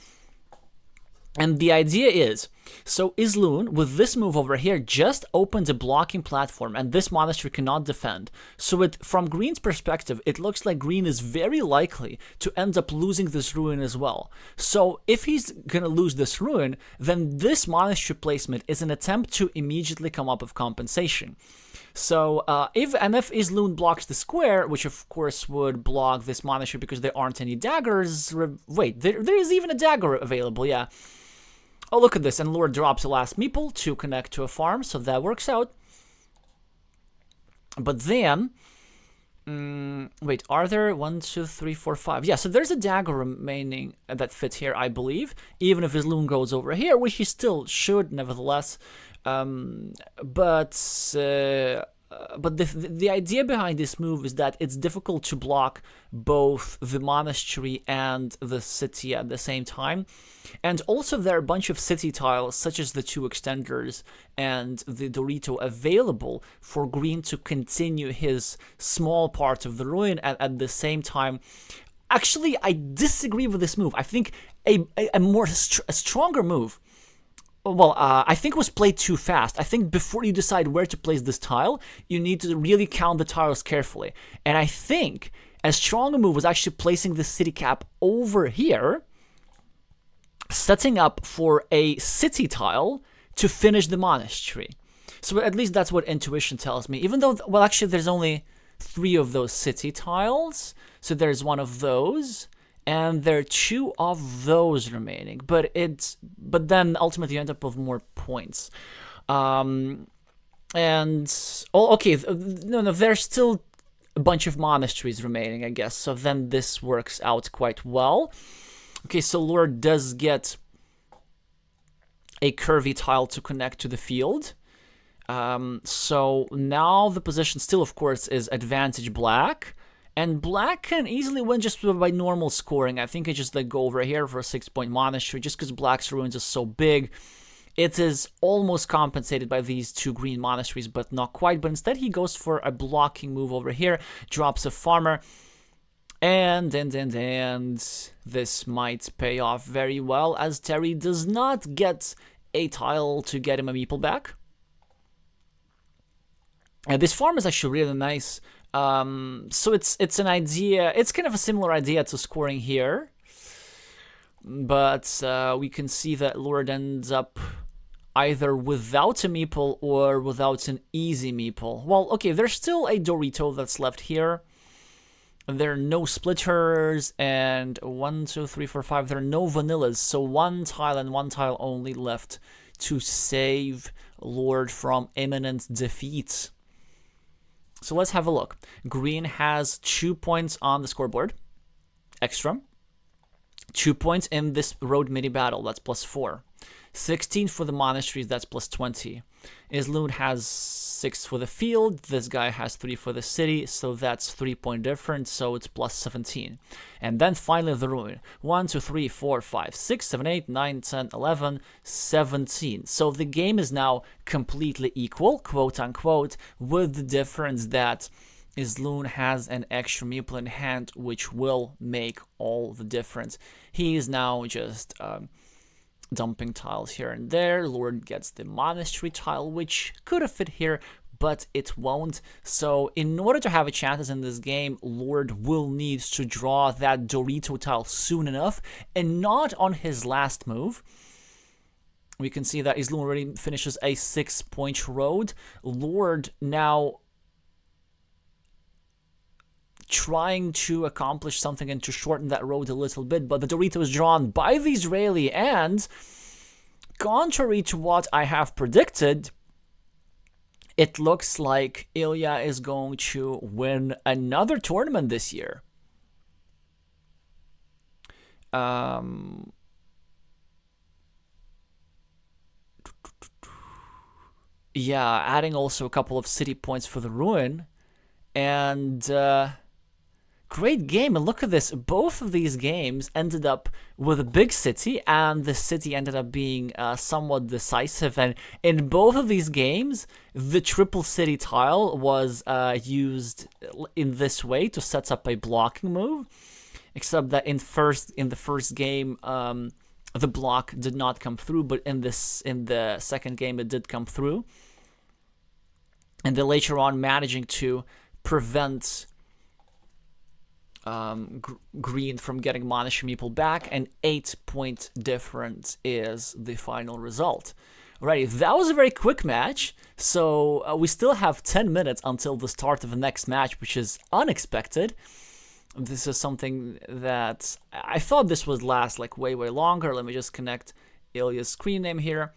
And the idea is, so isloun, with this move over here, just opens a blocking platform, and this monastery cannot defend. So from green's perspective, it looks like green is very likely to end up losing this ruin as well. So if he's gonna lose this ruin, then this monastery placement is an attempt to immediately come up with compensation. So if isloun blocks the square, which of course would block this monastery because there aren't any daggers. Wait, there is even a dagger available, yeah. Oh, look at this, and Lord drops the last meeple to connect to a farm, so that works out. But then, Wait, are there 1, 2, 3, 4, 5? Yeah, so there's a dagger remaining that fits here, I believe. Even if his loon goes over here, which he still should, nevertheless. But the idea behind this move is that it's difficult to block both the monastery and the city at the same time. And also there are a bunch of city tiles, such as the 2 extenders and the Dorito, available for green to continue his small part of the ruin at the same time. Actually, I disagree with this move. I think a stronger move, well, I think it was played too fast. I think before you decide where to place this tile, you need to really count the tiles carefully. And I think a stronger move was actually placing the city cap over here, setting up for a city tile to finish the monastery. So at least that's what intuition tells me. Even though, well, actually there's only 3 of those city tiles. So there's 1 of those. And there are 2 of those remaining, but then ultimately you end up with more points. Okay, no, there's still a bunch of monasteries remaining, I guess. So then this works out quite well. Okay, so Lord does get a curvy tile to connect to the field. So now the position still, of course, is advantage black. And black can easily win just by normal scoring. I think I just go over here for a 6-point monastery, just because black's ruins is so big. It is almost compensated by these 2 green monasteries, but not quite. But instead he goes for a blocking move over here, drops a farmer. And this might pay off very well, as Terry does not get a tile to get him a meeple back. And this farm is actually really nice. So it's an idea, it's kind of a similar idea to scoring here, but we can see that Lord ends up either without a meeple or without an easy meeple. Well, okay, there's still a Dorito that's left here. There are no splitters, and 1, 2, 3, 4, 5, there are no vanillas, so 1 tile and 1 tile only left to save Lord from imminent defeat. So let's have a look. Green has 2 points on the scoreboard. Extra. 2 points in this road mini battle. That's +4. 16 for the monasteries. That's +20. Isloun has 6 for the field. This guy has 3 for the city. So that's 3-point difference. So it's +17. And then finally the ruin. 1, 2, 3, 4, 5, 6, 7, 8, 9, 10, 11, 17. So the game is now completely equal, quote unquote, with the difference that Isloun has an extra meeple in hand, which will make all the difference. He is now just dumping tiles here and there. Lord gets the monastery tile, which could have fit here, but it won't. So in order to have a chances in this game, Lord will need to draw that Dorito tile soon enough, and not on his last move. We can see that Isloun already finishes a 6-point road. Lord now trying to accomplish something and to shorten that road a little bit, but the Dorito is drawn by the Israeli, and contrary to what I have predicted, it looks like Ilya is going to win another tournament this year. Yeah, adding also a couple of city points for the ruin, and great game. And look at this, both of these games ended up with a big city, and the city ended up being somewhat decisive. And in both of these games, the triple city tile was used in this way to set up a blocking move, except that in the first game the block did not come through, but in the second game it did come through. And then later on, managing to prevent green from getting monastery meeple back. An 8-point difference is the final result. Alrighty, that was a very quick match. So we still have 10 minutes until the start of the next match, which is unexpected. This is something that I thought this would last like way longer. Let me just connect Ilya's screen name here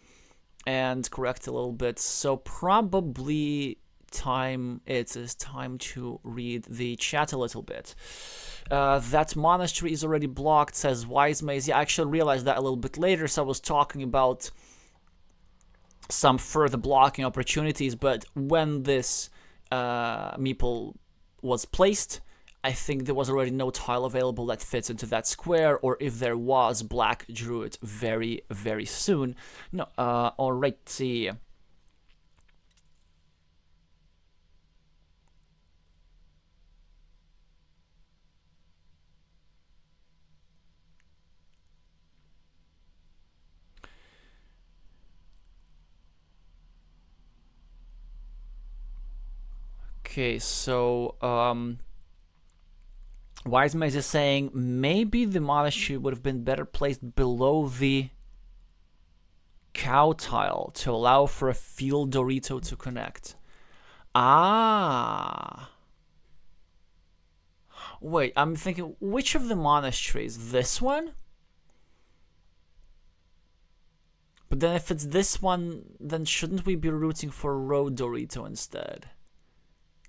and correct a little bit. So probably time it is time to read the chat a little bit. That monastery is already blocked, says Wise Maze. Yeah, I actually realized that a little bit later, so I was talking about some further blocking opportunities, but when this meeple was placed, I think there was already no tile available that fits into that square, or if there was, black drew it very, very soon. No, alrighty. Okay, so Wise Maze is saying maybe the monastery would have been better placed below the cow tile to allow for a field Dorito to connect. Ah. Wait, I'm thinking, which of the monasteries? This one? But then if it's this one, then shouldn't we be rooting for Road Dorito instead?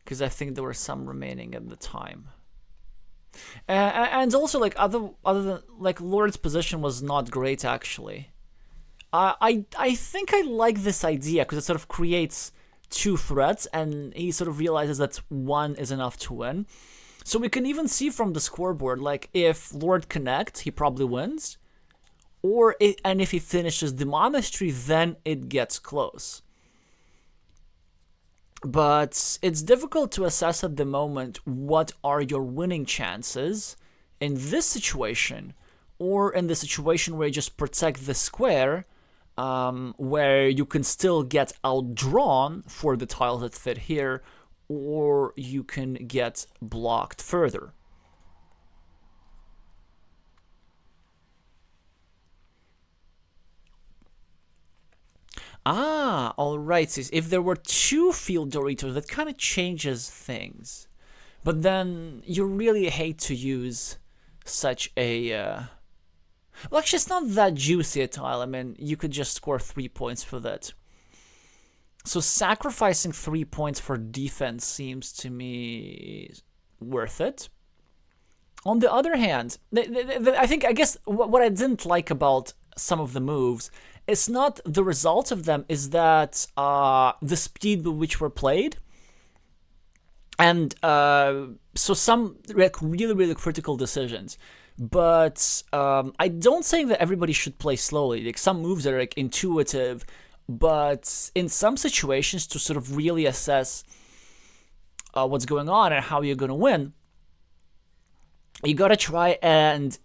Because I think there were some remaining at the time. And also, like, other than, like, Lord's position was not great, actually. I think I like this idea, because it sort of creates two threats, and he sort of realizes that one is enough to win. So we can even see from the scoreboard, like, if Lord connects, he probably wins. And if he finishes the monastery, then it gets close. But it's difficult to assess at the moment what are your winning chances in this situation, or in the situation where you just protect the square, where you can still get outdrawn for the tiles that fit here, or you can get blocked further. Ah, alright. So if there were two field Doritos, that kind of changes things. But then you really hate to use such a... Well, actually, it's not that juicy a tile. I mean, you could just score 3 points for that. So sacrificing 3 points for defense seems to me worth it. On the other hand, I guess what I didn't like about some of the moves, it's not the result of them, is that the speed with which were played. And so some like really critical decisions. But I don't think that everybody should play slowly. Like, some moves are like intuitive, but in some situations, to sort of really assess what's going on and how you're going to win, you gotta try and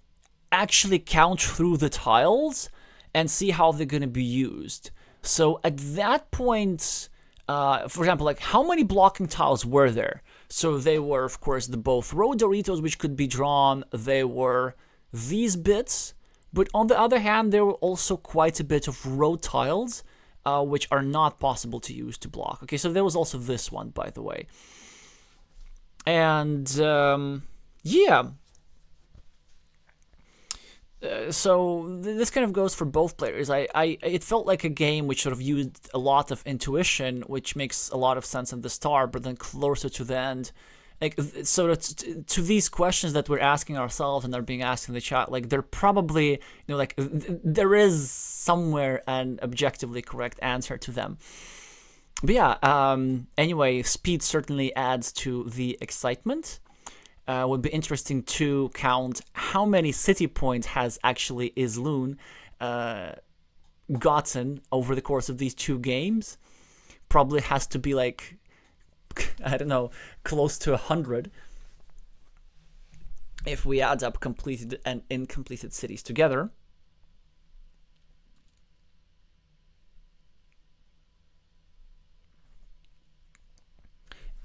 actually count through the tiles and see how they're gonna be used. So at that point, for example, like, how many blocking tiles were there? So they were, of course, the both row Doritos, which could be drawn. They were these bits, but on the other hand, there were also quite a bit of row tiles, which are not possible to use to block. Okay, so there was also this one, by the way. And yeah. So this kind of goes for both players. It felt like a game which sort of used a lot of intuition, which makes a lot of sense in the start, but then closer to the end, like, so to these questions that we're asking ourselves and they're being asked in the chat, like, they're probably, you know, like, there is somewhere an objectively correct answer to them. But yeah, anyway, speed certainly adds to the excitement. Would be interesting to count how many city points has actually isloun gotten over the course of these two games. Probably has to be like, I don't know, close to 100 if we add up completed and incompleted cities together.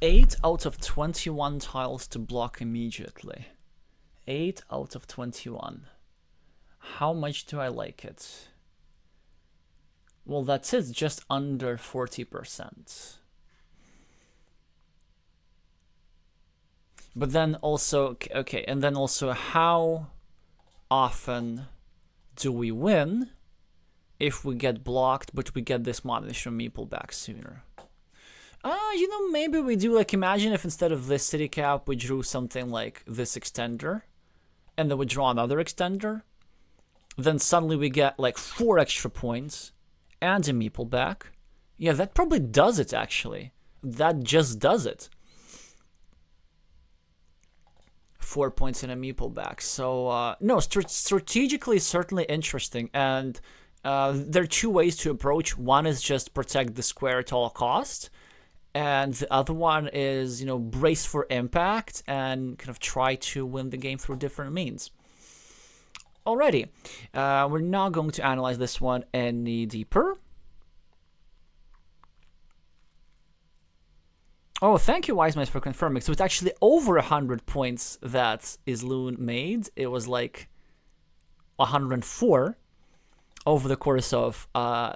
Eight out of 21 tiles to block immediately. 8 out of 21. How much do I like it? Well, that's it, just under 40%. But then also, okay, and then also, how often do we win if we get blocked, but we get this monastery meeple back sooner? You know, maybe we do, like, imagine if instead of this city cap, we drew something like this extender, and then we draw another extender. Then suddenly we get, like, 4 extra points, and a meeple back. Yeah, that probably does it, actually. That just does it. 4 points and a meeple back. So, no, strategically certainly interesting, and there are 2 ways to approach. One is just protect the square at all costs, and the other one is, you know, brace for impact and kind of try to win the game through different means. Alrighty, we're not going to analyze this one any deeper. Oh, thank you, Wise Mice, for confirming. So it's actually over 100 points that isloun made. It was like 104 over the course of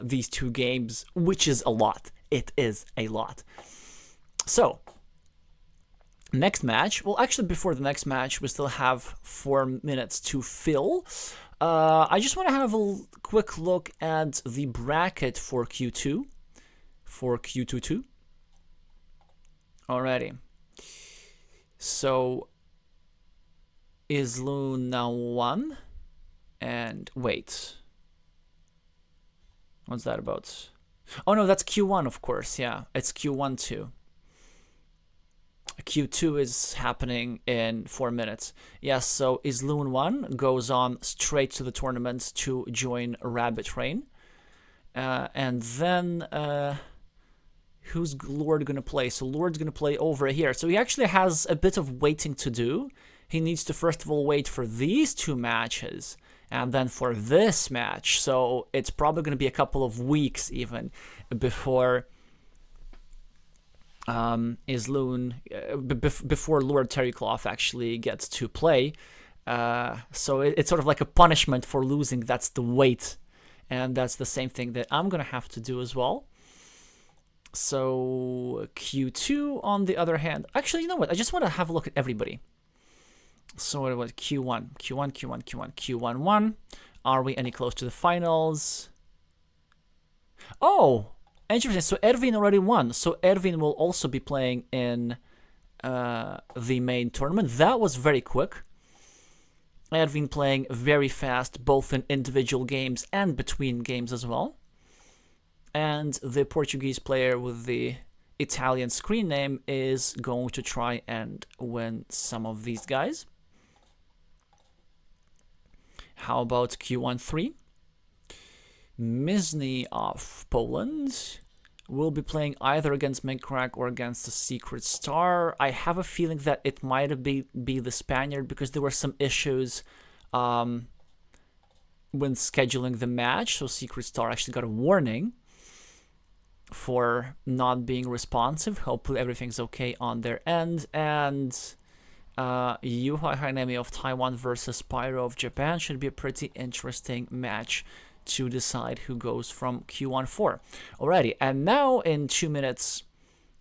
these 2 games, which is a lot. It is a lot. So, next match. Well, actually, before the next match, we still have 4 minutes to fill. I just want to have a quick look at the bracket for Q2. For Q22. Alrighty. So, isloun now 1. And wait. What's that about? Oh no, that's Q1, of course. Yeah, it's Q1 too. Q2 is happening in 4 minutes. Yes, so isloun 1 goes on straight to the tournament to join Rabbit Rain. And then, who's Lord gonna play? So Lord's gonna play over here. So he actually has a bit of waiting to do. He needs to first of all wait for these 2 matches. And then for this match, so it's probably going to be a couple of weeks even before isloun, before Lord Terrycloth actually gets to play. So it's sort of like a punishment for losing. That's the wait, and that's the same thing that I'm going to have to do as well. So Q2, on the other hand, actually, you know what? I just want to have a look at everybody. So what about Q1, 1. Are we any close to the finals? Oh, interesting. So Erwin already won. So Erwin will also be playing in the main tournament. That was very quick. Erwin playing very fast, both in individual games and between games as well. And the Portuguese player with the Italian screen name is going to try and win some of these guys. How about Q1 3? Mizny of Poland will be playing either against Minkrak or against the Secret Star. I have a feeling that it might be the Spaniard because there were some issues when scheduling the match. So Secret Star actually got a warning for not being responsive. Hopefully everything's okay on their end. And Yuhai Hainemi of Taiwan versus Pyro of Japan should be a pretty interesting match to decide who goes from Q1 4. Alrighty, and now in 2 minutes,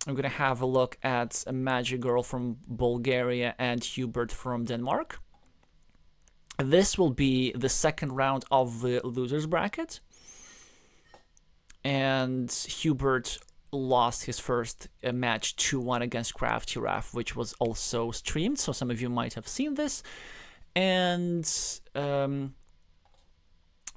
I'm going to have a look at a Magic Girl from Bulgaria and Hubert from Denmark. This will be the second round of the losers bracket. And Hubert lost his first match 2-1 against Crafty Raff, which was also streamed, so some of you might have seen this. And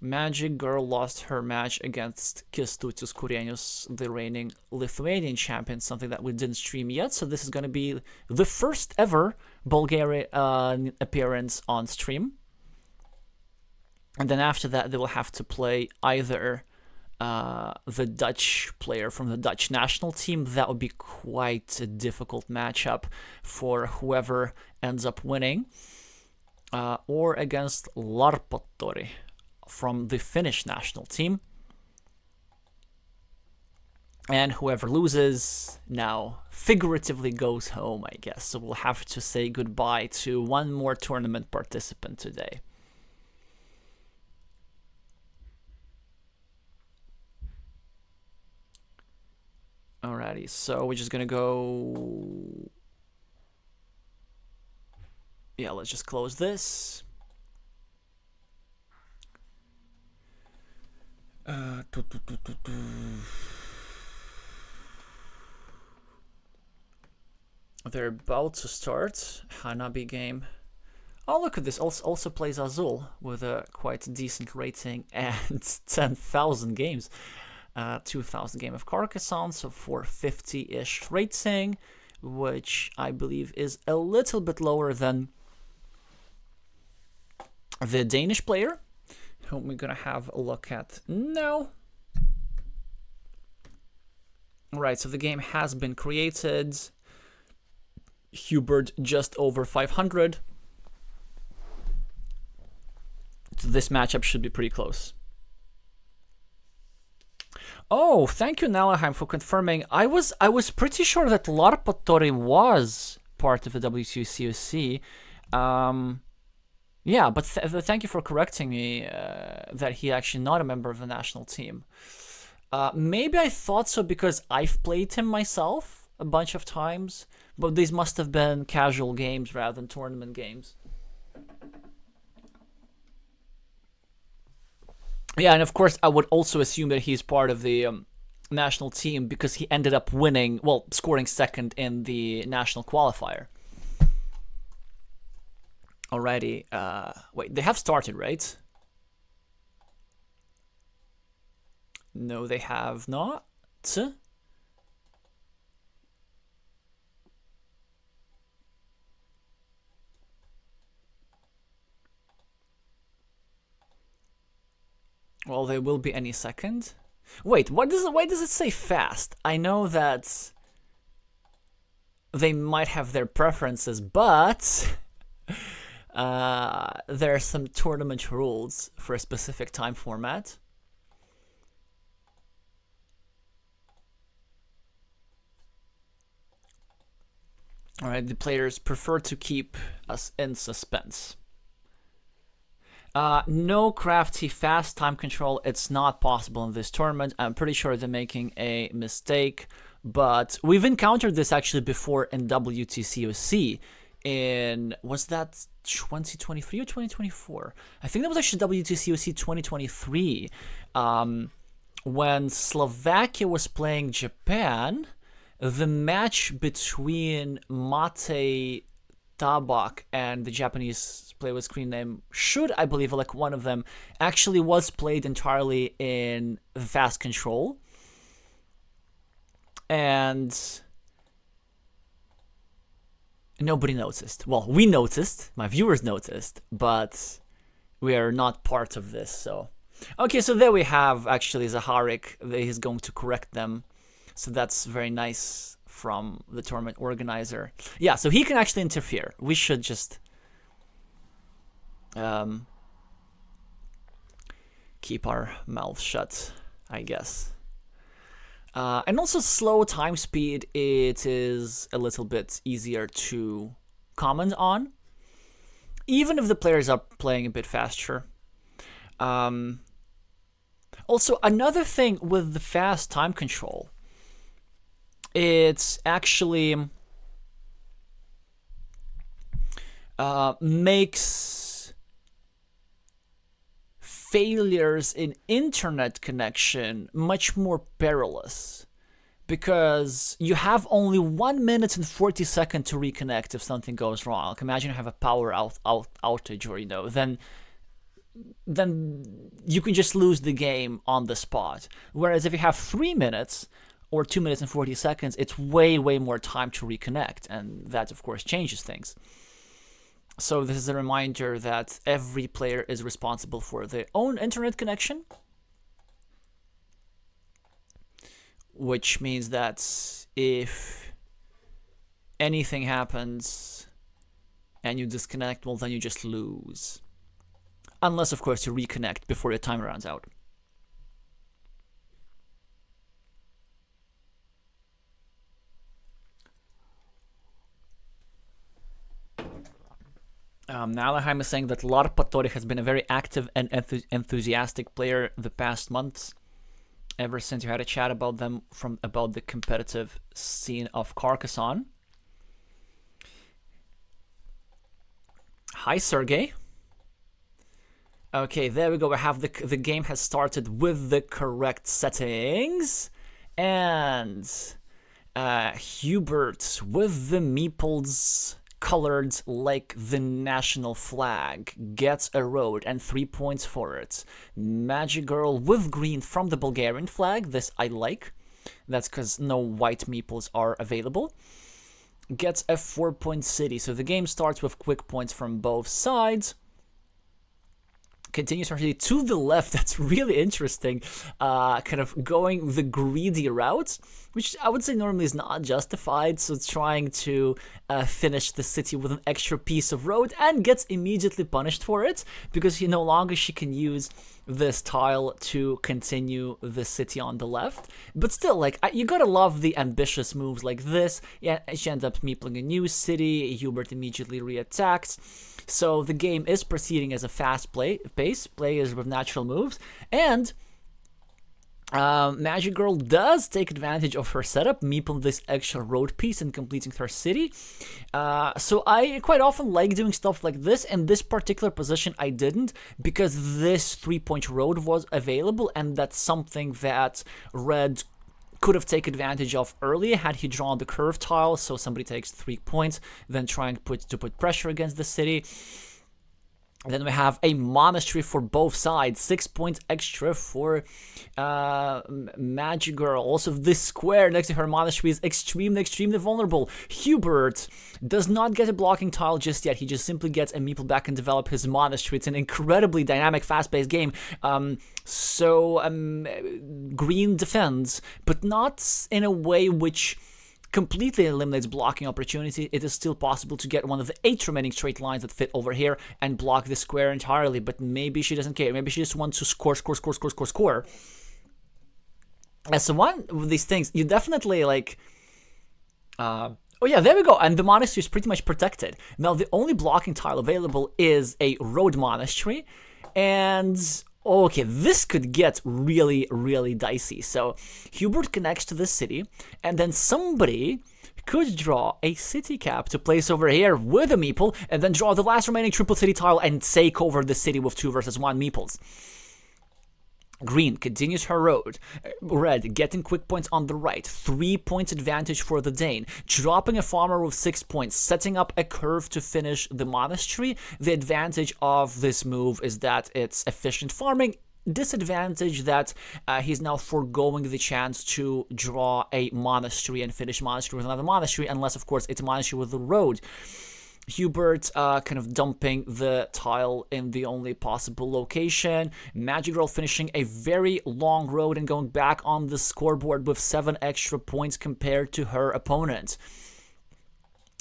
Magic Girl lost her match against Kęstutis Kurenius, the reigning Lithuanian champion, something that we didn't stream yet. So this is going to be the first ever Bulgaria appearance on stream. And then after that, they will have to play either the Dutch player from the Dutch national team. That would be quite a difficult matchup for whoever ends up winning. Or against Larpottori from the Finnish national team. And whoever loses now figuratively goes home, I guess. So we'll have to say goodbye to one more tournament participant today. Alrighty, so we're just gonna go... Yeah, let's just close this. They're about to start. Hanabi game. Oh, look at this. Also plays Azul with a quite decent rating and 10,000 games. 2,000 game of Carcassonne, so 450-ish rating, which I believe is a little bit lower than the Danish player, whom we're gonna have a look at now. Right, so the game has been created. Hubert just over 500. So this matchup should be pretty close. Oh, thank you, Nalaheim, for confirming. I was pretty sure that Larpatori was part of the WTCOC. Yeah, but thank you for correcting me that he actually not a member of the national team. Maybe I thought so because I've played him myself a bunch of times, but these must have been casual games rather than tournament games. Yeah, and of course I would also assume that he's part of the national team because he ended up winning, well, scoring second in the national qualifier. Alrighty, wait, they have started, right? No, they have not. Well, they will be any second. Wait, why does it say fast? I know that they might have their preferences, but there are some tournament rules for a specific time format. Alright, the players prefer to keep us in suspense. No crafty fast time control. It's not possible in this tournament. I'm pretty sure they're making a mistake, but we've encountered this actually before in WTCOC. Was that 2023 or 2024? I think that was actually WTCOC 2023, when Slovakia was playing Japan. The match between Mate Tabak and the Japanese player with screen name Should, I believe, like one of them, actually was played entirely in fast control. And nobody noticed. Well, we noticed, my viewers noticed, but we are not part of this, so. Okay, so there we have actually Zaharik. He's going to correct them. So that's very nice from the tournament organizer. Yeah, so he can actually interfere. We should just keep our mouths shut, I guess. And also slow time speed, it is a little bit easier to comment on, even if the players are playing a bit faster. Also, another thing with the fast time control, it's actually makes failures in internet connection much more perilous, because you have only 1 minute and 40 seconds to reconnect if something goes wrong. Like, imagine you have a power outage, or then you can just lose the game on the spot. Whereas if you have 3 minutes or 2 minutes and 40 seconds, it's way more time to reconnect, and that of course changes things. So this is a reminder that every player is responsible for their own internet connection, which means that if anything happens and you disconnect, well, then you just lose. Unless, of course, you reconnect before your time runs out. Nalaheim is saying that Larpatori has been a very active and enthusiastic player the past months, ever since you had a chat about them about the competitive scene of Carcassonne. Hi, Sergey. Okay, there we go. We have the game has started with the correct settings, and Hubert with the meeples colored like the national flag gets a road and 3 points for it. Magic Girl with green from the Bulgarian flag, this I like. That's because no white meeples are available. Gets a 4-point city. So the game starts with quick points from both sides. Continues actually to the left. That's really interesting. Kind of going the greedy route, which I would say normally is not justified. So trying to finish the city with an extra piece of road and gets immediately punished for it because no longer she can use this tile to continue the city on the left. But still, like, you gotta love the ambitious moves like this. Yeah, she ends up meepling a new city. Hubert immediately reattacks. So the game is proceeding as a fast pace, players with natural moves, and Magic Girl does take advantage of her setup, meepling this extra road piece and completing her city. So I quite often like doing stuff like this. In this particular position, I didn't, because this 3-point road was available, and that's something that Red could have taken advantage of earlier had he drawn the curve tile, so somebody takes 3 points, then trying to put pressure against the city. Then we have a monastery for both sides, 6 points extra for Magic Girl. Also, this square next to her monastery is extremely vulnerable. Hubert does not get a blocking tile just yet. He just simply gets a meeple back and develop his monastery. It's an incredibly dynamic, fast-paced game. Green defends, but not in a way which completely eliminates blocking opportunity. It is still possible to get one of the 8 remaining straight lines that fit over here and block the square entirely, but maybe she doesn't care. Maybe she just wants to score. As one of these things, you definitely like... oh yeah, there we go, and the monastery is pretty much protected. Now, the only blocking tile available is a road monastery, and... okay, this could get really dicey. So Hubert connects to the city, and then somebody could draw a city cap to place over here with a meeple, and then draw the last remaining triple city tile and take over the city with 2 versus 1 meeples. Green continues her road. Red getting quick points on the right. 3 points advantage for the Dane. Dropping a farmer with 6 points. Setting up a curve to finish the monastery. The advantage of this move is that it's efficient farming. Disadvantage that he's now foregoing the chance to draw a monastery and finish monastery with another monastery, unless, of course, it's a monastery with the road. Hubert kind of dumping the tile in the only possible location. Magic Girl finishing a very long road and going back on the scoreboard with 7 extra points compared to her opponent.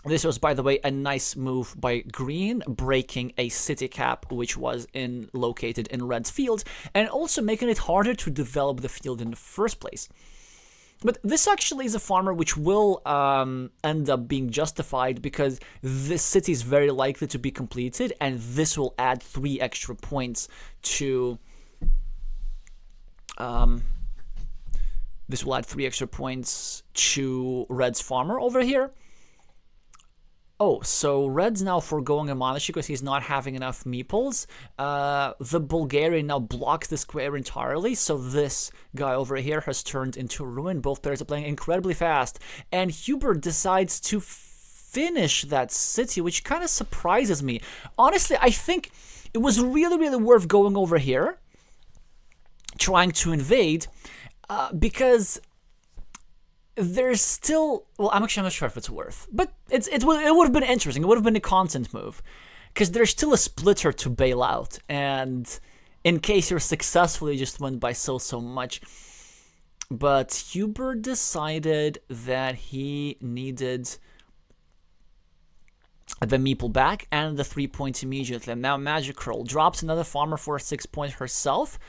This was, by the way, a nice move by Green, breaking a city cap which was located in Red's field, and also making it harder to develop the field in the first place. But this actually is a farmer which will end up being justified because this city is very likely to be completed, and this will add 3 extra points to... Red's farmer over here. Oh, so Red's now foregoing a monastery because he's not having enough meeples. The Bulgarian now blocks the square entirely, so this guy over here has turned into a ruin. Both players are playing incredibly fast, and Hubert decides to finish that city, which kind of surprises me. Honestly, I think it was really worth going over here, trying to invade, because... there's still... well, I'm not sure if it's worth, but it would have been interesting. It would have been a content move, because there's still a splitter to bail out, and in case you're successful, you just went by so much. But Hubert decided that he needed the meeple back and the 3 points immediately. And now Magic Girl drops another farmer for 6 points herself.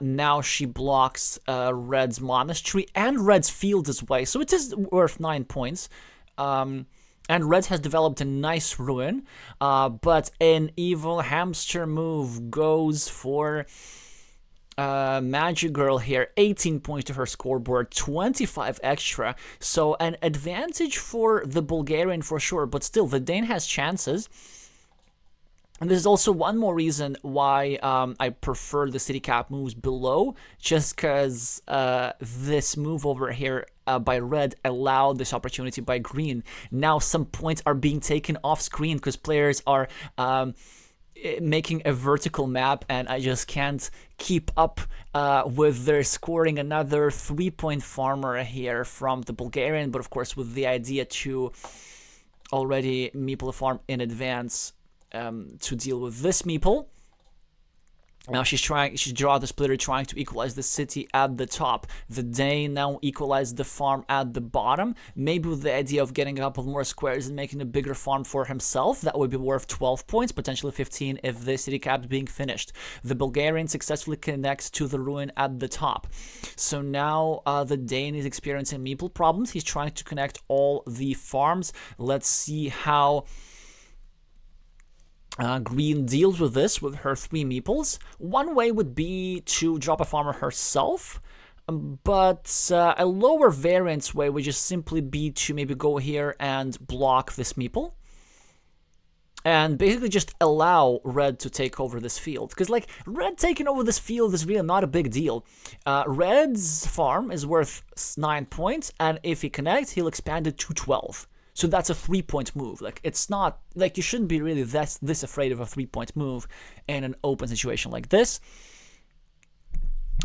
Now she blocks Red's monastery and Red's field as well, so it is worth 9 points. And Red has developed a nice ruin, but an evil hamster move goes for Magic Girl here. 18 points to her scoreboard, 25 extra, so an advantage for the Bulgarian for sure, but still the Dane has chances. And there's also one more reason why I prefer the city cap moves below, just because this move over here by red allowed this opportunity by green. Now some points are being taken off screen because players are making a vertical map, and I just can't keep up with their scoring. Another 3-point farmer here from the Bulgarian, but of course with the idea to already meeple a farm in advance to deal with this meeple. Now she draws the splitter, trying to equalize the city at the top. The Dane now equalized the farm at the bottom, maybe with the idea of getting a couple more squares and making a bigger farm for himself. That would be worth 12 points, potentially 15 if the city cap is being finished. The Bulgarian successfully connects to the ruin at the top. So now the Dane is experiencing meeple problems. He's trying to connect all the farms. Let's see how green deals with this with her 3 meeples. One way would be to drop a farmer herself, but a lower variance way would just simply be to maybe go here and block this meeple and basically just allow red to take over this field, because like red taking over this field is really not a big deal. Red's farm is worth 9 points, and if he connects, he'll expand it to 12. So that's a 3-point move. Like, it's not like you shouldn't be really this afraid of a 3-point move in an open situation like this.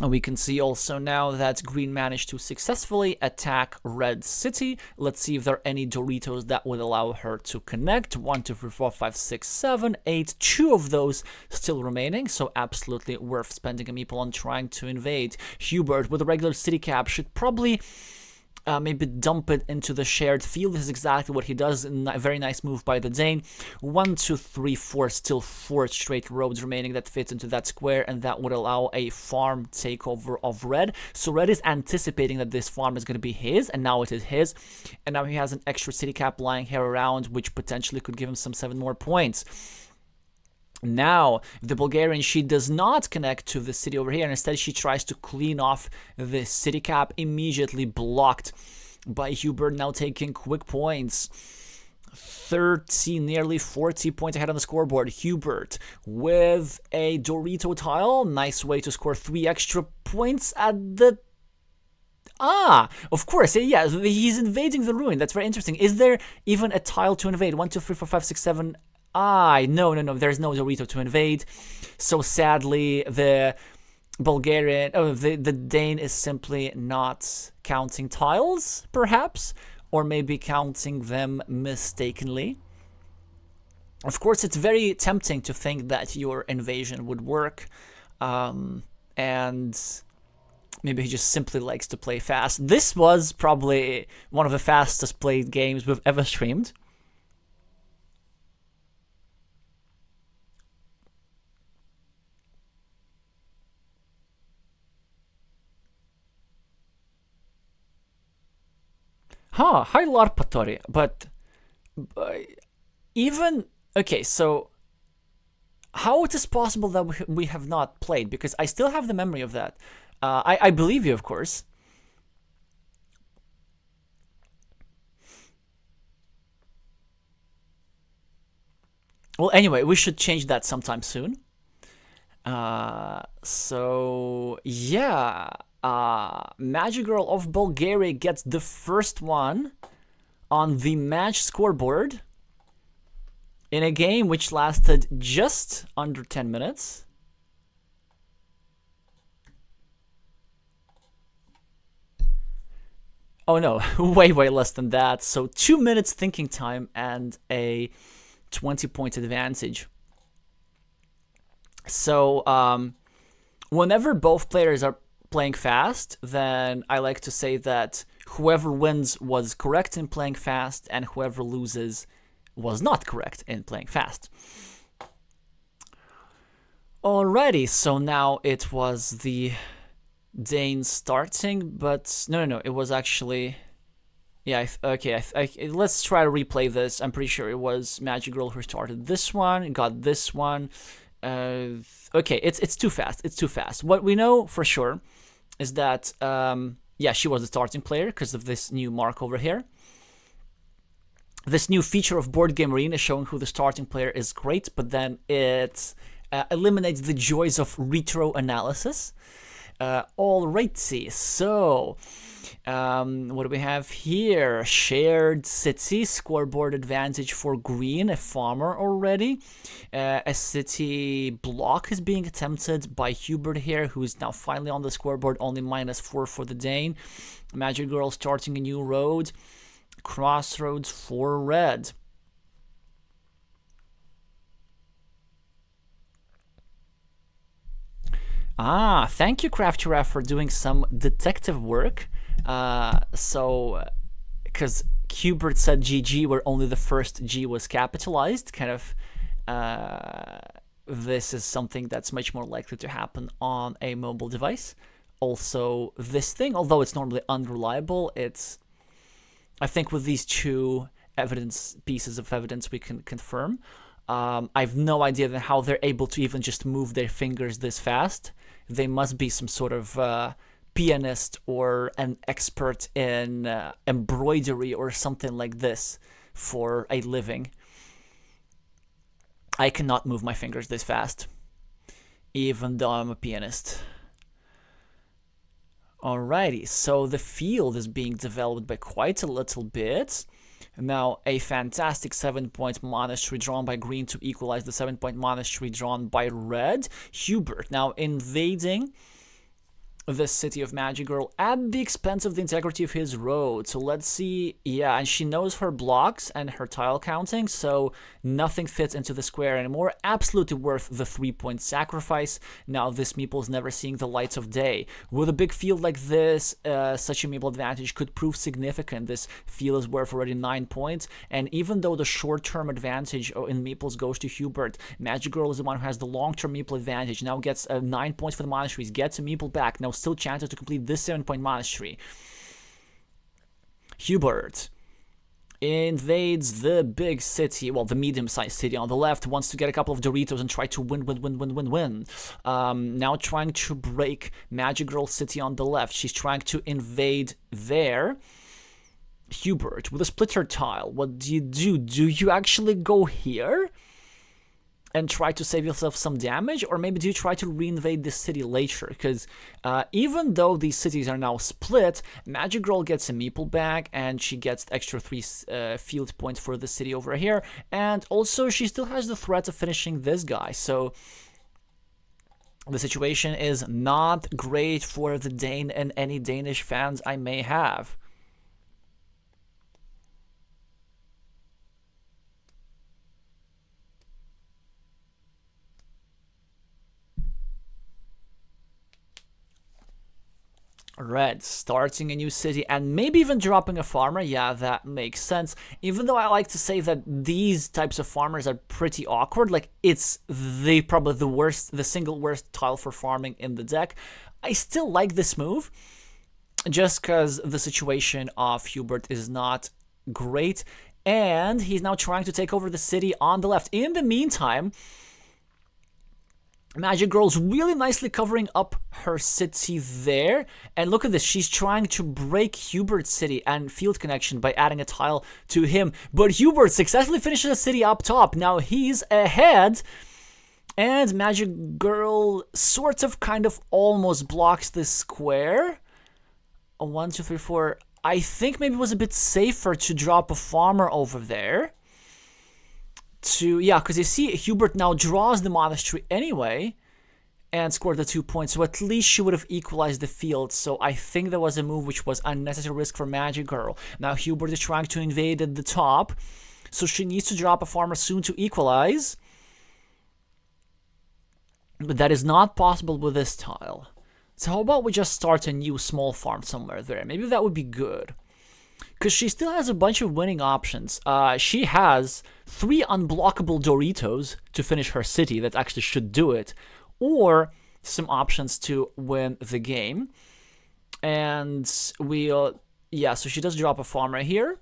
And we can see also now that green managed to successfully attack red city. Let's see if there are any Doritos that would allow her to connect. 1, 2, 3, 4, 5, 6, 7, 8. 2 of those still remaining, so absolutely worth spending a meeple on trying to invade. Hubert with a regular city cap should probably maybe dump it into the shared field. This is exactly what he does. A very nice move by the Dane. 1, 2, 3, 4, still 4 straight roads remaining that fit into that square, and that would allow a farm takeover of red. So red is anticipating that this farm is going to be his, and now it is his. And now he has an extra city cap lying here around, which potentially could give him some 7 more points. Now, the Bulgarian, she does not connect to the city over here, and instead she tries to clean off the city cap, immediately blocked by Hubert, now taking quick points. 30, nearly 40 points ahead on the scoreboard. Hubert with a Dorito tile. Nice way to score 3 extra points at the... of course, yeah, he's invading the ruin. That's very interesting. Is there even a tile to invade? 1, 2, 3, 4, 5, 6, 7... no, there's no Dorito to invade. So sadly, the Bulgarian, the Dane is simply not counting tiles, perhaps, or maybe counting them mistakenly. Of course, it's very tempting to think that your invasion would work, and maybe he just simply likes to play fast. This was probably one of the fastest played games we've ever streamed. Hi Larpatori, but even... Okay, so how it is possible that we have not played? Because I still have the memory of that. I believe you, of course. Well, anyway, we should change that sometime soon. So, yeah... Magic Girl of Bulgaria gets the first one on the match scoreboard in a game which lasted just under 10 minutes. Oh no, way less than that. So 2 minutes thinking time and a 20-point advantage. So whenever both players are playing fast, then I like to say that whoever wins was correct in playing fast, and whoever loses was not correct in playing fast. Alrighty, so now it was the Dane starting, but no, it was actually... Yeah, okay, let's try to replay this. I'm pretty sure it was Magic Girl who started this one, got this one. Okay, it's too fast, it's too fast. What we know for sure is that, yeah, she was the starting player because of this new mark over here. This new feature of Board Game Arena showing who the starting player is great, but then it eliminates the joys of retro analysis. Alrighty, so what do we have here? Shared city, scoreboard advantage for green, a farmer already. A city block is being attempted by Hubert here, who is now finally on the scoreboard, only -4 for the Dane. Magic Girl starting a new road. Crossroads for red. Ah, thank you, Crafty for doing some detective work. Because Hubert said GG where only the first G was capitalized, kind of, this is something that's much more likely to happen on a mobile device. Also, this thing, although it's normally unreliable, I think with these two pieces of evidence we can confirm. I have no idea then how they're able to even just move their fingers this fast. They must be some sort of pianist or an expert in embroidery or something like this for a living. I cannot move my fingers this fast, even though I'm a pianist. Alrighty, so the field is being developed by quite a little bit. Now, a fantastic 7-point monastery drawn by green to equalize the 7-point monastery drawn by red. Hubert now invading the city of Magic Girl at the expense of the integrity of his road. So let's see. Yeah, and she knows her blocks and her tile counting, so nothing fits into the square anymore. Absolutely worth the 3-point sacrifice. Now this meeple is never seeing the lights of day. With a big field like this, such a meeple advantage could prove significant. This field is worth already 9 points, and even though the short-term advantage in meeples goes to Hubert, Magic Girl is the one who has the long-term meeple advantage. Now gets 9 points for the monasteries, gets a meeple back. Now still chances to complete this 7-point monastery. Hubert invades the big city, well, the medium-sized city on the left, wants to get a couple of Doritos and try to win. Now trying to break Magic Girl City on the left. She's trying to invade there. Hubert, with a splitter tile, what do you do? Do you actually go here and try to save yourself some damage, or maybe do you try to reinvade this city later? Because even though these cities are now split, Magic Girl gets a meeple back, and she gets extra 3 field points for the city over here, and also she still has the threat of finishing this guy, so the situation is not great for the Dane and any Danish fans I may have. Red starting a new city and maybe even dropping a farmer. Yeah, that makes sense. Even though I like to say that these types of farmers are pretty awkward, like it's probably the single worst tile for farming in the deck, I still like this move just because the situation of Hubert is not great, and he's now trying to take over the city on the left. In the meantime, Magic Girl's really nicely covering up her city there. And look at this. She's trying to break Hubert's city and field connection by adding a tile to him. But Hubert successfully finishes the city up top. Now he's ahead. And Magic Girl sort of kind of almost blocks this square. 1, 2, 3, 4. I think maybe it was a bit safer to drop a farmer over there. Yeah, because you see, Hubert now draws the monastery anyway and scored the 2 points, so at least she would have equalized the field. So I think there was a move which was unnecessary risk for Magic Girl. Now Hubert is trying to invade at the top, so she needs to drop a farmer soon to equalize. But that is not possible with this tile. So how about we just start a new small farm somewhere there? Maybe that would be good. Because she still has a bunch of winning options. She has 3 unblockable Doritos to finish her city. That actually should do it. Or some options to win the game. And yeah, so she does drop a farmer here.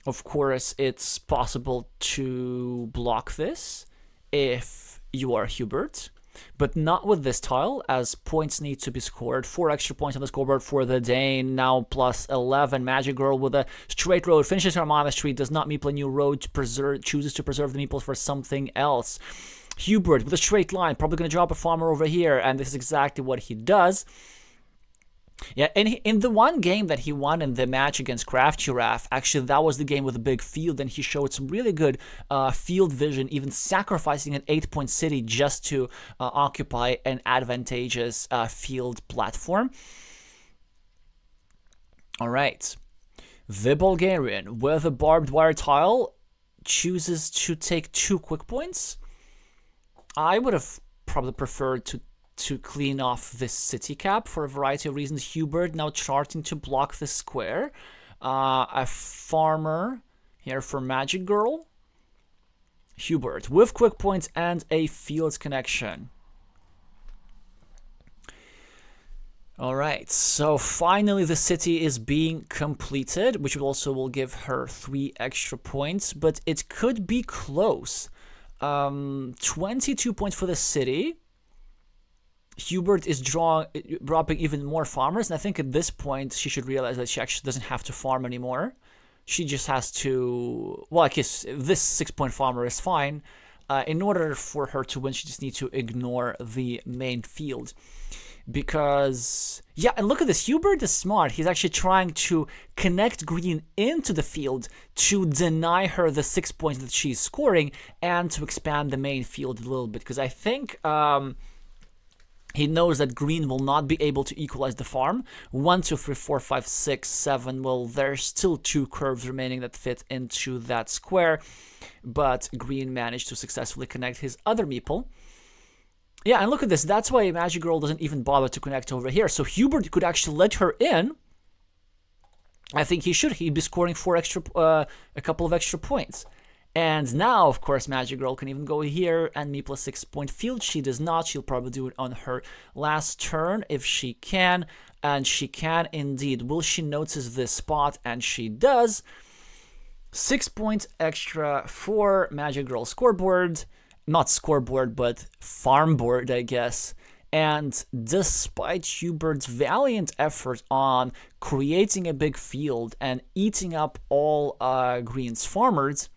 Of course, it's possible to block this if you are Hubert. But not with this tile, as points need to be scored. 4 extra points on the scoreboard for the Dane, now plus 11. Magic Girl with a straight road finishes her monastery, does not meeple a new road, chooses to preserve the meeples for something else. Hubert with a straight line, probably going to drop a farmer over here, and this is exactly what he does. Yeah, and in the one game that he won in the match against Craft Giraffe, actually that was the game with a big field, and he showed some really good field vision, even sacrificing an 8-point city just to occupy an advantageous field platform. All right, the Bulgarian with a barbed wire tile chooses to take 2 quick points. I would have probably preferred to clean off this city cap for a variety of reasons. Hubert now charting to block the square. A farmer here for Magic Girl. Hubert with quick points and a fields connection. All right, so finally the city is being completed, which also will give her 3 extra points, but it could be close. 22 points for the city. Hubert is dropping even more farmers, and I think at this point she should realize that she actually doesn't have to farm anymore. She just has to, well, I guess this 6-point farmer is fine. In order for her to win, she just needs to ignore the main field. Because, yeah, and look at this, Hubert is smart. He's actually trying to connect green into the field to deny her the 6 points that she's scoring and to expand the main field a little bit. Because I think he knows that green will not be able to equalize the farm. 1, 2, 3, 4, 5, 6, 7. Well, there's still 2 curves remaining that fit into that square. But green managed to successfully connect his other meeple. Yeah, and look at this. That's why Magic Girl doesn't even bother to connect over here. So Hubert could actually let her in. I think he should. He'd be scoring a couple of extra points. And now, of course, Magic Girl can even go here and meeple a 6-point field. She does not. She'll probably do it on her last turn if she can. And she can indeed. Will she notice this spot? And she does. 6 points extra for Magic Girl scoreboard. Not scoreboard, but farm board, I guess. And despite Hubert's valiant effort on creating a big field and eating up all Green's farmers,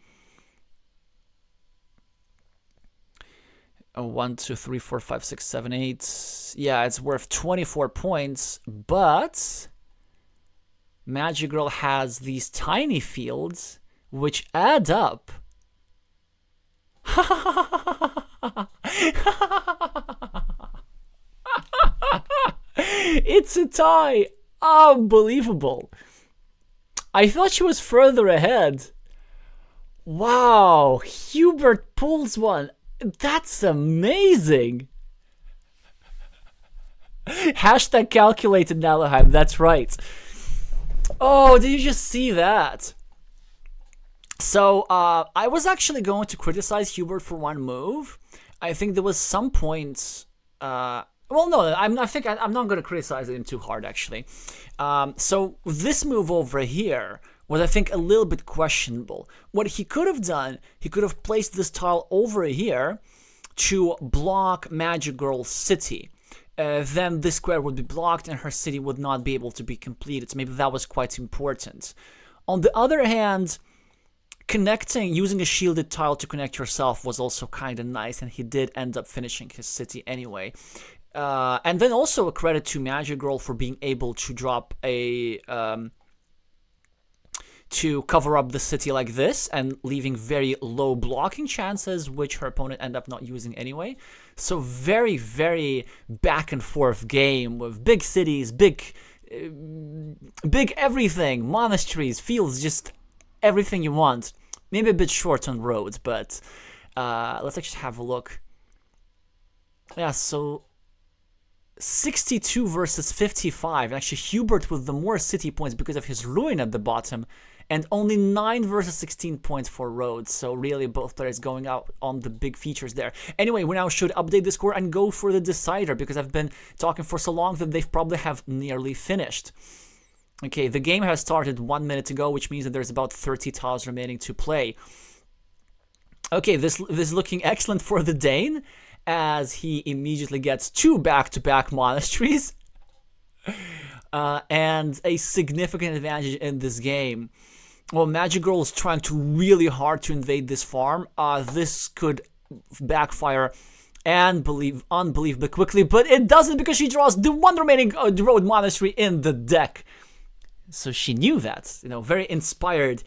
1, 2, 3, 4, 5, 6, 7, 8. Yeah, it's worth 24 points, but Magic Girl has these tiny fields which add up. It's a tie. Unbelievable. I thought she was further ahead. Wow, Hubert pulls one. That's amazing. Hashtag calculated Nalaheim, that's right. Oh, did you just see that? So, I was actually going to criticize Hubert for one move. I think there was some points... well, no, I'm not going to criticize him too hard, actually. So, this move over here was, I think, a little bit questionable. What he could have done, he could have placed this tile over here to block Magic Girl's city. Then this square would be blocked and her city would not be able to be completed. So maybe that was quite important. On the other hand... using a shielded tile to connect yourself was also kind of nice, and he did end up finishing his city anyway. And then also a credit to Magic Girl for being able to drop a... to cover up the city like this and leaving very low blocking chances, which her opponent ended up not using anyway. So very, very back and forth game with big cities, big everything, monasteries, fields, just... everything you want. Maybe a bit short on roads, but let's actually have a look. Yeah, so 62 versus 55. Actually, Hubert with the more city points because of his ruin at the bottom, and only 9 versus 16 points for roads. So really, both players going out on the big features there. Anyway, we now should update the score and go for the decider, because I've been talking for so long that they probably have nearly finished. Okay, the game has started 1 minute ago, which means that there's about 30 tiles remaining to play. Okay, this is looking excellent for the Dane, as he immediately gets 2 back-to-back monasteries. And a significant advantage in this game. Well, Magic Girl is trying really hard to invade this farm. This could backfire unbelievably quickly, but it doesn't because she draws the one remaining road monastery in the deck. So she knew that, very inspired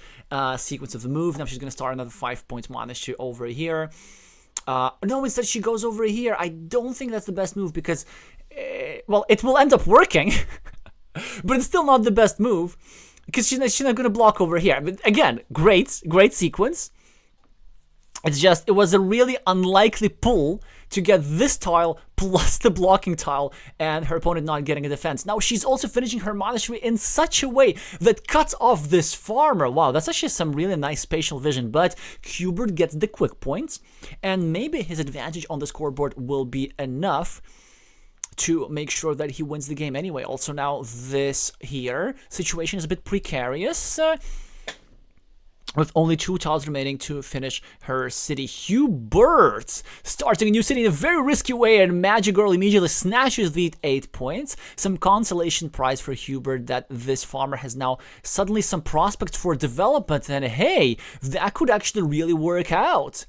sequence of the move. Now she's going to start another 5-point monastery over here. No, instead she goes over here. I don't think that's the best move because, well, it will end up working, but it's still not the best move because she's not going to block over here. But again, great sequence. It's just, it was a really unlikely pull to get this tile plus the blocking tile and her opponent not getting a defense. Now she's also finishing her monastery in such a way that cuts off this farmer. Wow, that's actually some really nice spatial vision, but Hubert gets the quick points, and maybe his advantage on the scoreboard will be enough to make sure that he wins the game anyway. Also now this here situation is a bit precarious. With only 2 tiles remaining to finish her city. Hubert starting a new city in a very risky way, and Magic Girl immediately snatches the 8 points. Some consolation prize for Hubert that this farmer has now suddenly some prospects for development, and hey, that could actually really work out.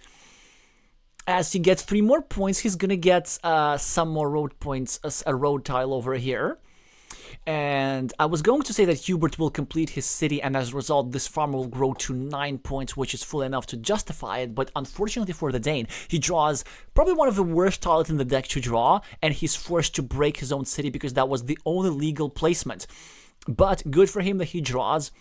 As he gets 3 more points, he's gonna get some more road points, a road tile over here. And I was going to say that Hubert will complete his city, and as a result, this farmer will grow to 9 points, which is full enough to justify it. But unfortunately for the Dane, he draws probably one of the worst tiles in the deck to draw, and he's forced to break his own city because that was the only legal placement. But good for him that he draws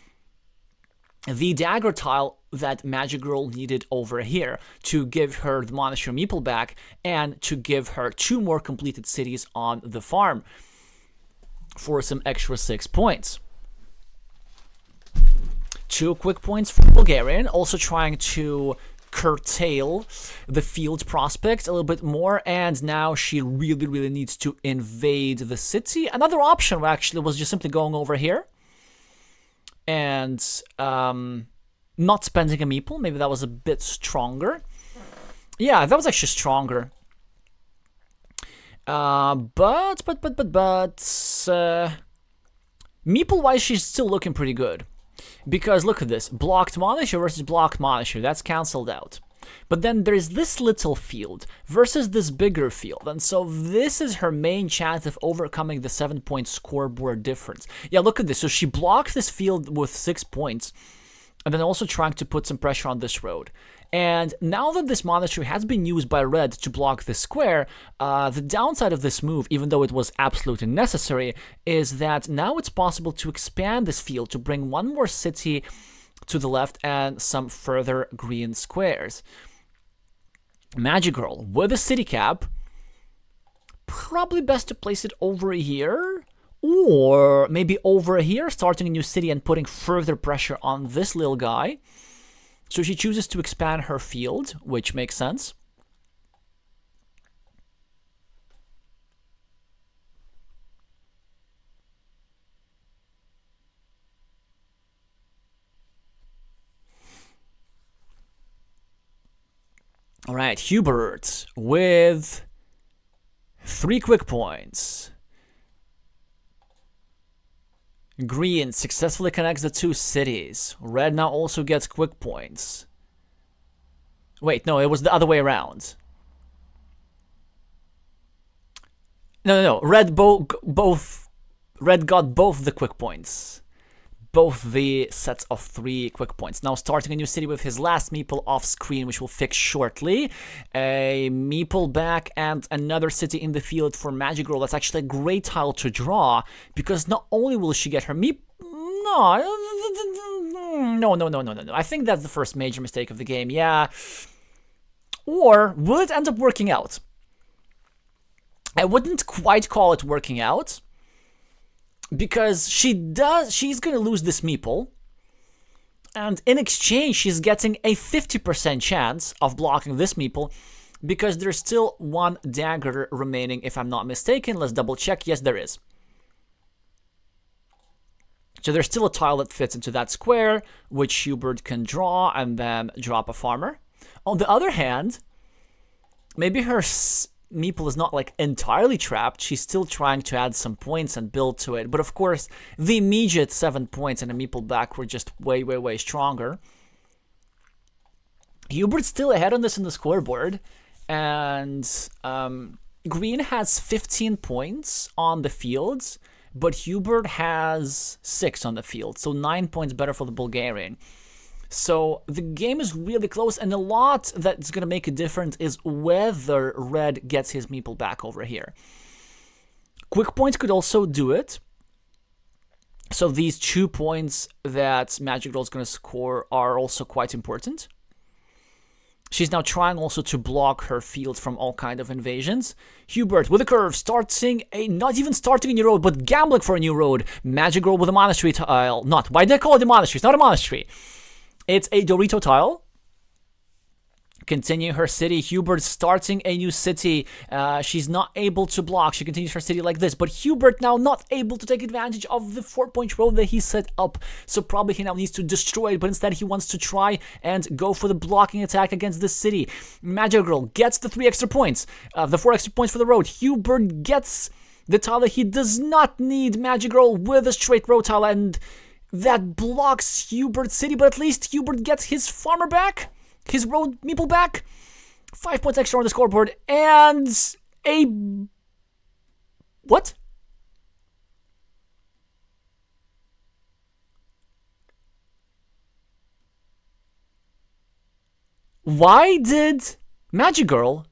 the dagger tile that Magic Girl needed over here to give her the Monastery Meeple back and to give her 2 more completed cities on the farm for some extra 6 points. 2 quick points for Bulgarian, also trying to curtail the field prospect a little bit more, and now she really needs to invade the city. Another option actually was just simply going over here and not spending a meeple. Maybe that was a bit stronger. Yeah, that was actually stronger. Meeple-wise, she's still looking pretty good. Because look at this. Blocked Monastery versus blocked Monastery. That's cancelled out. But then there's this little field versus this bigger field. And so this is her main chance of overcoming the 7-point scoreboard difference. Yeah, look at this. So she blocked this field with 6 points. And then also trying to put some pressure on this road. And now that this monastery has been used by red to block this square, the downside of this move, even though it was absolutely necessary, is that now it's possible to expand this field to bring 1 more city to the left and some further green squares. Magic Girl with a city cap, probably best to place it over here, or maybe over here, starting a new city and putting further pressure on this little guy. So she chooses to expand her field, which makes sense. All right, Hubert with 3 quick points. Green successfully connects the 2 cities. Red now also gets quick points. Wait, no, it was the other way around. No. Red Red got both the quick points. Both the sets of 3 quick points. Now starting a new city with his last meeple off screen, which we'll fix shortly. A meeple back and another city in the field for Magic Girl. That's actually a great tile to draw, because not only will she get her No. I think that's the first major mistake of the game, yeah. Or will it end up working out? I wouldn't quite call it working out, because she's going to lose this meeple, and in exchange she's getting a 50% chance of blocking this meeple, because there's still 1 dagger remaining, if I'm not mistaken. Let's double check. Yes, there is. So there's still a tile that fits into that square, which Hubert can draw and then drop a farmer. On the other hand, maybe her meeple is not like entirely trapped. She's still trying to add some points and build to it. But of course, the immediate 7 points and a meeple back were just way stronger. Hubert's still ahead on this in the scoreboard. And Green has 15 points on the field, but Hubert has 6 on the field, so 9 points better for the Bulgarian. So the game is really close, and a lot that's going to make a difference is whether Red gets his meeple back over here. Quick points could also do it. So these 2 points that Magic Girl is going to score are also quite important. She's now trying also to block her field from all kind of invasions. Hubert with a curve, not even starting a new road, but gambling for a new road. Magic Girl with a monastery tile. Why did I call it a monastery? It's not a monastery. It's a Dorito tile. Continue her city. Hubert starting a new city. She's not able to block. She continues her city like this. But Hubert now not able to take advantage of the 4-point road that he set up. So probably he now needs to destroy it. But instead he wants to try and go for the blocking attack against this city. Magic Girl gets the 3 extra points. The 4 extra points for the road. Hubert gets the tile that he does not need. Magic Girl with a straight road tile. And that blocks Hubert's city. But at least Hubert gets his farmer back. His road meeple back. 5 points extra on the scoreboard. And a... What? Why did Magic Girl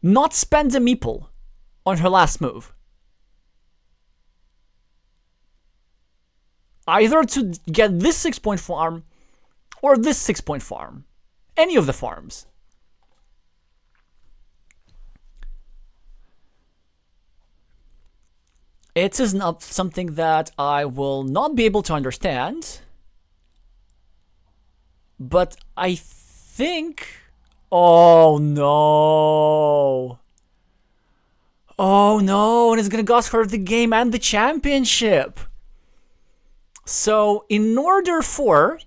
not spend a meeple on her last move? Either to get this 6-point farm or this 6-point farm. Any of the farms. It is not something that I will not be able to understand. But I think... Oh no. Oh no, and it's gonna cost her the game and the championship. So, in order for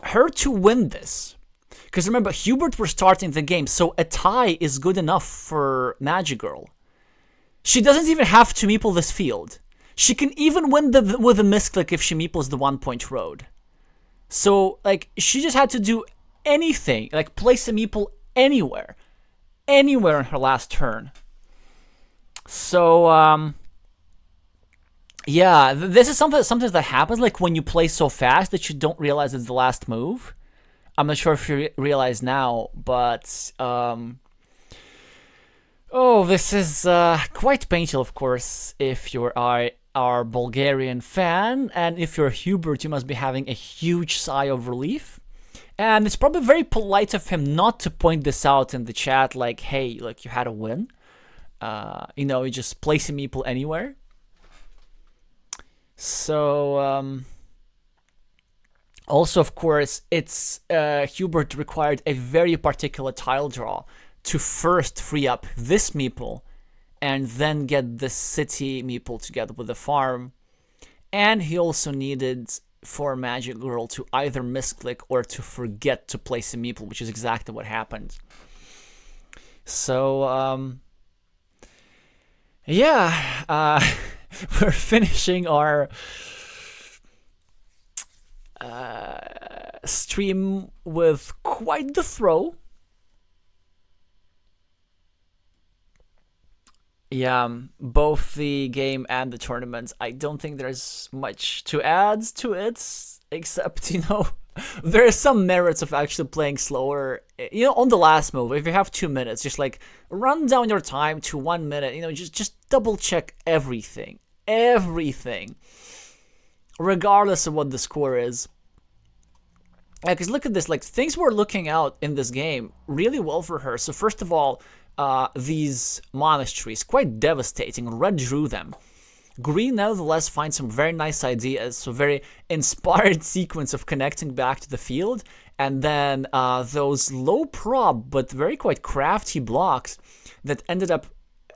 her to win this, because remember, Hubert were starting the game, so a tie is good enough for Magic Girl. She doesn't even have to meeple this field. She can even win with a misclick if she meeples the 1-point road. So, like, she just had to do anything, like place a meeple anywhere in her last turn. So, yeah, this is something that happens, like when you play so fast that you don't realize it's the last move. I'm not sure if you realize now, but oh, this is quite painful, of course, if you're our Bulgarian fan, and if you're Hubert, you must be having a huge sigh of relief. And it's probably very polite of him not to point this out in the chat, like, hey, like, you had a win. You know, you just place a meeple anywhere. So, also, of course, it's Hubert required a very particular tile draw to first free up this meeple and then get the city meeple together with the farm. And he also needed for Magic Girl to either misclick or to forget to place a meeple, which is exactly what happened. So, yeah, we're finishing our stream with quite the throw. Yeah, both the game and the tournament. I don't think there's much to add to it, except, you know, there are some merits of actually playing slower. You know, on the last move, if you have 2 minutes, just like run down your time to 1 minute. You know, just double check everything, regardless of what the score is. Because look at this, like, things were looking out in this game really well for her. So first of all, these monasteries, quite devastating. Red drew them. Green nevertheless finds some very nice ideas, so very inspired sequence of connecting back to the field, and then those low prop but very quite crafty blocks that ended up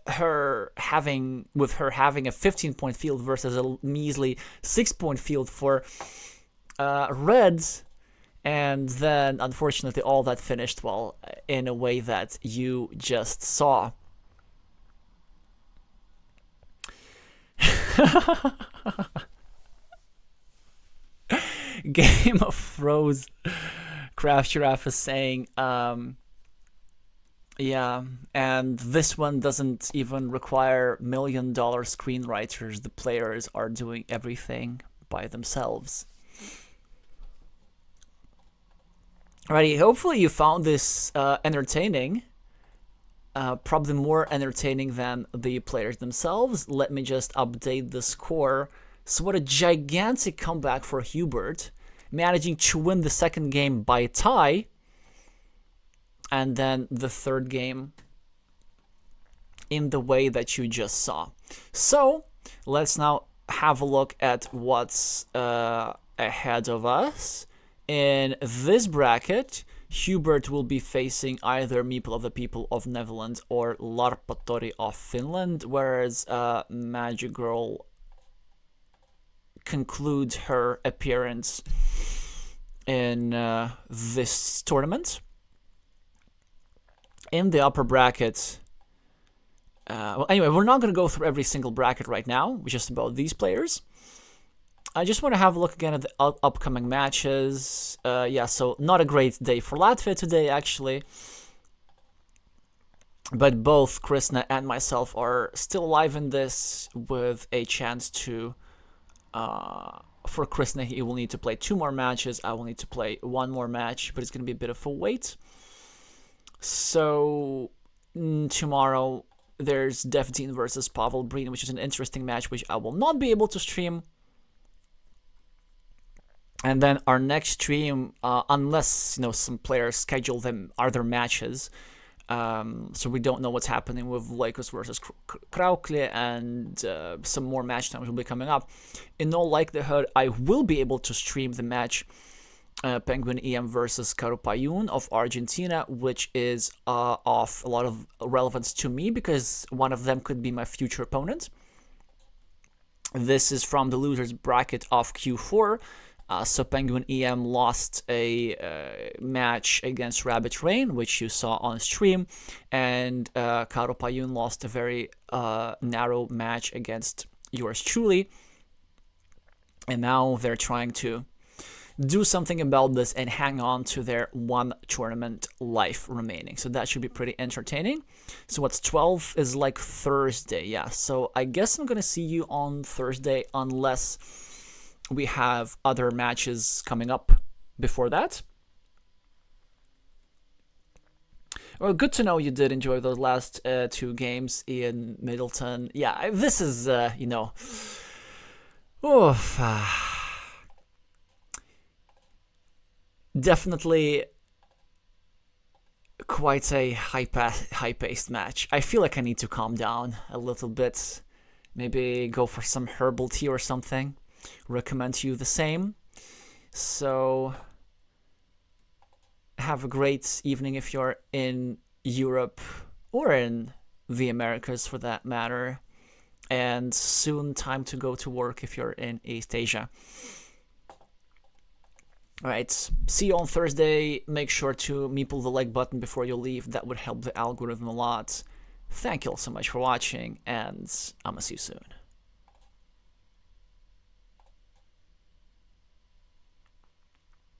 her having a 15-point field versus a measly 6-point field for Reds. And then, unfortunately, all that finished, well, in a way that you just saw. Game of Thrones. Craft Giraffe is saying, Yeah, and this one doesn't even require $1 million screenwriters. The players are doing everything by themselves. Alrighty, hopefully you found this entertaining. Probably more entertaining than the players themselves. Let me just update the score. So what a gigantic comeback for Hubert, managing to win the second game by tie, and then the third game in the way that you just saw. So let's now have a look at what's ahead of us. In this bracket, Hubert will be facing either Meeple of the People of Netherlands or Larpatori of Finland, whereas Magic Girl concludes her appearance in this tournament. In the upper bracket, well, anyway, we're not going to go through every single bracket right now, just about these players. I just want to have a look again at the upcoming matches. Yeah, so not a great day for Latvia today, actually. But both Krishna and myself are still alive in this, with a chance to... for Krishna, he will need to play 2 more matches. I will need to play 1 more match, but it's going to be a bit of a wait. So tomorrow there's Devdin versus Pavel Breen, which is an interesting match, which I will not be able to stream. And then our next stream, unless some players schedule them other matches, so we don't know what's happening with Lakers versus Kraukle, and some more match times will be coming up. In all likelihood, I will be able to stream the match Penguin EM versus Carupayun of Argentina, which is of a lot of relevance to me because one of them could be my future opponent. This is from the losers bracket of Q4. So Penguin EM lost a match against Rabbit Rain, which you saw on stream, and Carupayun lost a very narrow match against yours truly. And now they're trying to do something about this and hang on to their 1 tournament life remaining. So that should be pretty entertaining. So what's 12 is like Thursday, yeah. So I guess I'm gonna see you on Thursday unless we have other matches coming up before that. Well, good to know you did enjoy those last 2 games in Middleton. Yeah, this is, definitely quite a high-paced match. I feel like I need to calm down a little bit. Maybe go for some herbal tea or something. Recommend to you the same. So have a great evening if you're in Europe or in the Americas for that matter. And soon time to go to work if you're in East Asia. Alright, see you on Thursday. Make sure to meeple the like button before you leave. That would help the algorithm a lot. Thank you all so much for watching, and I'ma see you soon.